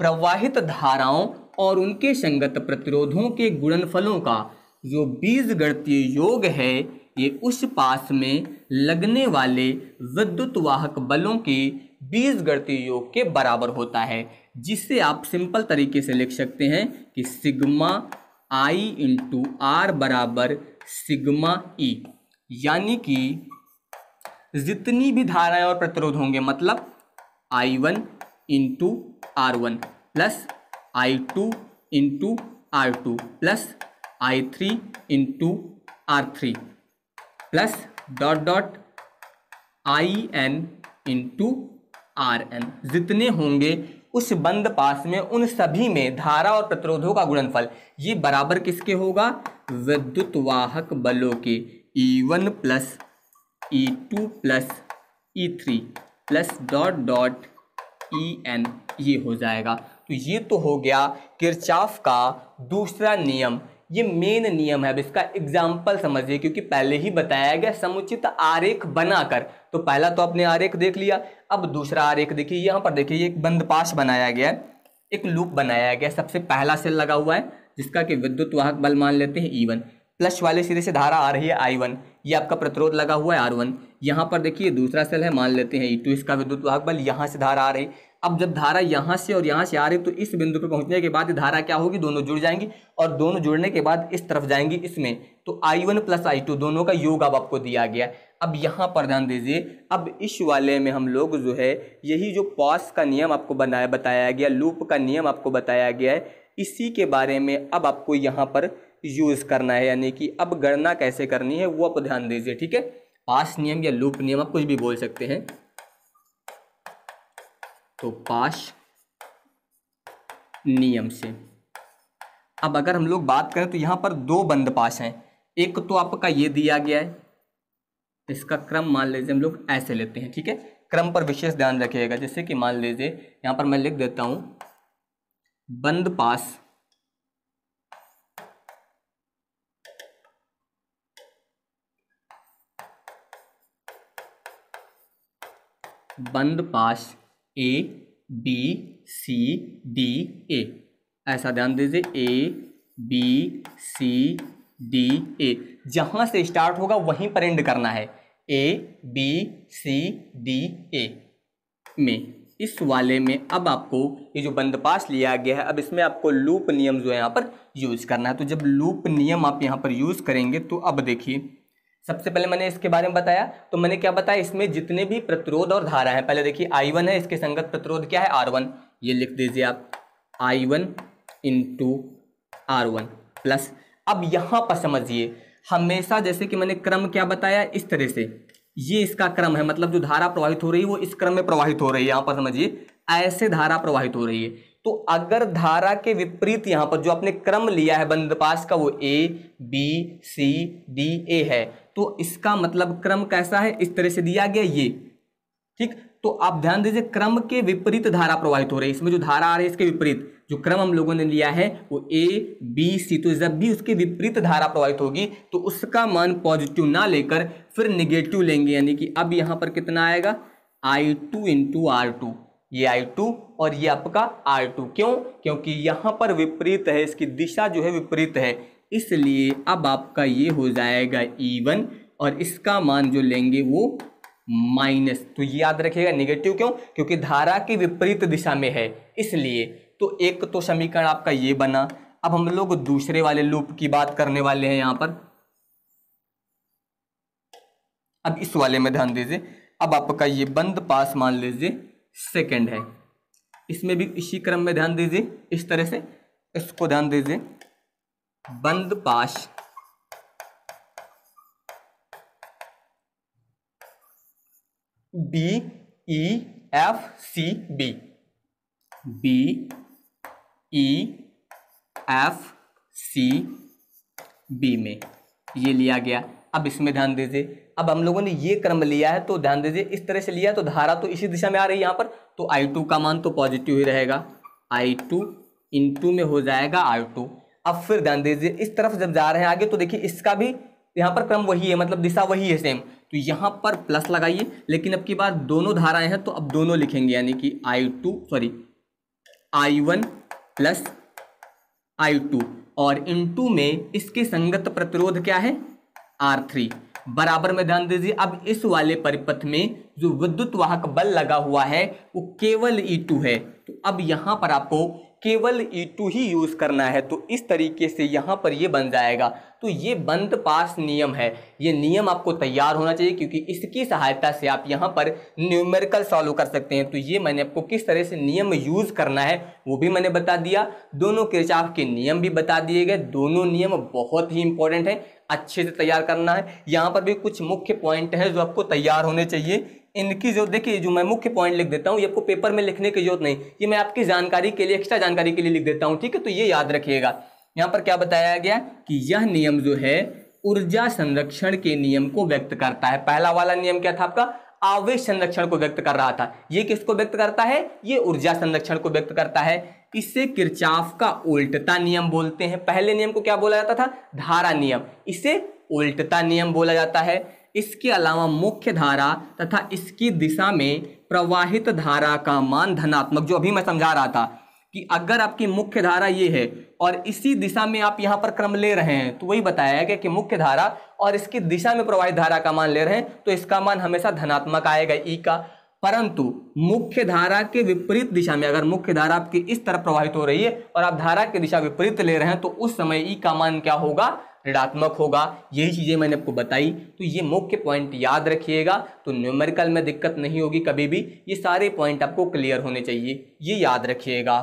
प्रवाहित धाराओं और उनके संगत प्रतिरोधों के गुणनफलों का जो बीजगणितीय योग है, ये उस पास में लगने वाले विद्युत वाहक बलों के बीजगणितीय योग के बराबर होता है, जिससे आप सिंपल तरीके से लिख सकते हैं कि सिग्मा आई इंटू आर बराबर सिग्मा ई, यानी कि जितनी भी धाराएं और प्रतिरोध होंगे, मतलब I1 into R1 plus I2 into R2 plus I3 into R3 plus dot dot IN into RN, जितने होंगे उस बंद पास में उन सभी में धारा और प्रतिरोधों का गुणनफल ये बराबर किसके होगा, विद्युत वाहक बलों के E1 plus E2 plus E3 plus dot dot EN, ये हो जाएगा। तो ये तो हो गया किरचॉफ का दूसरा नियम, ये मेन नियम है। अब इसका एग्जाम्पल समझिए, क्योंकि पहले ही बताया गया समुचित आरेख बनाकर। तो पहला तो आपने आरेख देख लिया, अब दूसरा आरेख देखिए। यहाँ पर देखिए एक बंद पास बनाया गया है, एक लूप बनाया गया। सबसे पहला सेल लगा हुआ है जिसका कि विद्युत वाहक बल मान लेते हैं E1, प्लस वाले सिरे से धारा आ रही है I1, ये आपका प्रतिरोध लगा हुआ है R1। यहाँ पर देखिए दूसरा सेल है, मान लेते हैं E2, इसका विद्युत वाहक बल, यहाँ से धारा आ रही। अब जब धारा यहाँ से और यहाँ से आ रही तो इस बिंदु पर पहुँचने के बाद धारा क्या होगी, दोनों जुड़ जाएंगी और दोनों जुड़ने के बाद इस तरफ जाएंगी इसमें। तो I1 प्लस I2 दोनों का योग अब आपको दिया गया। अब यहाँ पर ध्यान दीजिए, अब इस वाले में हम लोग जो है यही जो पॉस का नियम आपको बताया गया, लूप का नियम आपको बताया गया है, इसी के बारे में अब आपको यहाँ पर यूज करना है, यानी कि अब गणना कैसे करनी है वो आप ध्यान दीजिए, ठीक है। पास नियम या लूप नियम आप कुछ भी बोल सकते हैं। तो पास नियम से अब अगर हम लोग बात करें तो यहाँ पर दो बंद पास हैं। एक तो आपका ये दिया गया है, इसका क्रम मान लीजिए हम लोग ऐसे लेते हैं, ठीक है। क्रम पर विशेष ध्यान रखिएगा। जैसे कि मान लीजिए यहाँ पर मैं लिख देता हूँ बंद पास A B C D A, ऐसा ध्यान दीजिए A B C D A, जहां से स्टार्ट होगा वहीं पर एंड करना है, A B C D A में। इस वाले में अब आपको ये जो बंद पास लिया गया है, अब इसमें आपको लूप नियम जो है यहाँ पर यूज करना है। तो जब लूप नियम आप यहाँ पर यूज करेंगे तो अब देखिए, सबसे पहले मैंने इसके बारे में बताया, तो मैंने क्या बताया, इसमें जितने भी प्रतिरोध और धारा है, पहले देखिए I1 है, इसके संगत प्रतिरोध क्या है, R1, ये लिख दीजिए आप I1 इंटू R1 प्लस। अब यहाँ पर समझिए, हमेशा जैसे कि मैंने क्रम क्या बताया, इस तरह से ये इसका क्रम है, मतलब जो धारा प्रवाहित हो रही है वो इस क्रम में प्रवाहित हो रही है। यहाँ पर समझिए ऐसे धारा प्रवाहित हो रही है। तो अगर धारा के विपरीत यहाँ पर जो आपने क्रम लिया है बंद पास का, वो A B C D A है, तो इसका मतलब क्रम कैसा है, इस तरह से दिया गया ये, ठीक। तो आप ध्यान दीजिए, क्रम के विपरीत धारा प्रवाहित हो रही है, इसमें जो धारा आ रही है इसके विपरीत जो क्रम हम लोगों ने लिया है वो A B C, तो जब भी उसके विपरीत धारा प्रवाहित होगी तो उसका मान पॉजिटिव ना लेकर फिर निगेटिव लेंगे, यानी कि अब यहाँ पर कितना आएगा, I2 इंटू R2, ये I2 और ये आपका R2। क्यों, क्योंकि यहाँ पर विपरीत है, इसकी दिशा जो है विपरीत है, इसलिए अब आपका ये हो जाएगा E1 और इसका मान जो लेंगे वो माइनस। तो ये याद रखिएगा निगेटिव, क्यों, क्योंकि धारा की विपरीत दिशा में है, इसलिए। तो एक तो समीकरण आपका ये बना। अब हम लोग दूसरे वाले लूप की बात करने वाले हैं यहाँ पर। अब इस वाले में ध्यान दीजिए, अब आपका ये बंद पास मान लीजिए सेकंड है, इसमें भी इसी क्रम में ध्यान दीजिए, इस तरह से इसको ध्यान दीजिए बंद पाश BEFCB BEFCB में ये लिया गया। अब इसमें ध्यान दीजिए, अब हम लोगों ने ये क्रम लिया है तो ध्यान दीजिए इस तरह से लिया तो धारा तो इसी दिशा में आ रही है यहाँ पर, तो I2 का मान तो पॉजिटिव ही रहेगा, I2 इंटू में हो जाएगा R2। अब फिर ध्यान दीजिए इस तरफ जब जा रहे हैं आगे तो देखिए इसका भी यहाँ पर क्रम वही है, मतलब दिशा वही है सेम, तो यहाँ पर प्लस लगाइए। लेकिन अब की बात दोनों धाराएं हैं तो अब दोनों लिखेंगे, यानी कि I1 प्लस I2 और इनटू में इसके संगत प्रतिरोध क्या है R3 बराबर में। ध्यान दीजिए अब इस वाले परिपथ में जो विद्युत वाहक बल लगा हुआ है वो केवल E2 है, तो अब यहाँ पर आपको केवल E2 ही यूज करना है, तो इस तरीके से यहाँ पर ये बन जाएगा। तो ये बंद पास नियम है, ये नियम आपको तैयार होना चाहिए क्योंकि इसकी सहायता से आप यहाँ पर न्यूमेरिकल सॉल्व कर सकते हैं। तो ये मैंने आपको किस तरह से नियम यूज करना है वो भी मैंने बता दिया, दोनों किरचॉफ के नियम भी बता दिए गए। दोनों नियम बहुत ही इंपॉर्टेंट है, अच्छे से तैयार करना है। यहाँ पर भी कुछ मुख्य पॉइंट है जो आपको तैयार होने चाहिए, इनकी जो देखिए जो मैं मुख्य पॉइंट लिख देता हूँ, ये आपको पेपर में लिखने की जरूरत नहीं, ये मैं आपकी जानकारी के लिए, एक्स्ट्रा जानकारी के लिए लिख देता हूँ, ठीक है। तो ये याद रखिएगा। यहाँ पर क्या बताया गया कि यह नियम जो है ऊर्जा संरक्षण के नियम को व्यक्त करता है। पहला वाला नियम क्या था आपका, आवेश संरक्षण को व्यक्त कर रहा था, ये किसको व्यक्त करता है, ये ऊर्जा संरक्षण को व्यक्त करता है। इसे किरचॉफ का उल्टता नियम बोलते हैं। पहले नियम को क्या बोला जाता था, धारा नियम, इसे उल्टता नियम बोला जाता है। इसके अलावा मुख्य धारा तथा इसकी दिशा में प्रवाहित धारा का मान धनात्मक, जो अभी मैं समझा रहा था कि अगर आपकी मुख्य धारा ये है और इसी दिशा में आप यहाँ पर क्रम ले रहे हैं, तो वही बताया गया कि मुख्य धारा और इसकी दिशा में प्रवाहित धारा का मान ले रहे हैं तो इसका मान हमेशा धनात्मक आएगा ई का। परंतु मुख्य धारा के विपरीत दिशा में, अगर मुख्य धारा आपकी इस तरफ प्रवाहित हो रही है और आप धारा की दिशा विपरीत ले रहे हैं, तो उस समय ई का मान क्या होगा, ऋणात्मक होगा। यही चीजें मैंने आपको बताई, तो ये मुख्य पॉइंट याद रखिएगा, तो न्यूमेरिकल में दिक्कत नहीं होगी कभी भी। ये सारे पॉइंट आपको क्लियर होने चाहिए, ये याद रखिएगा।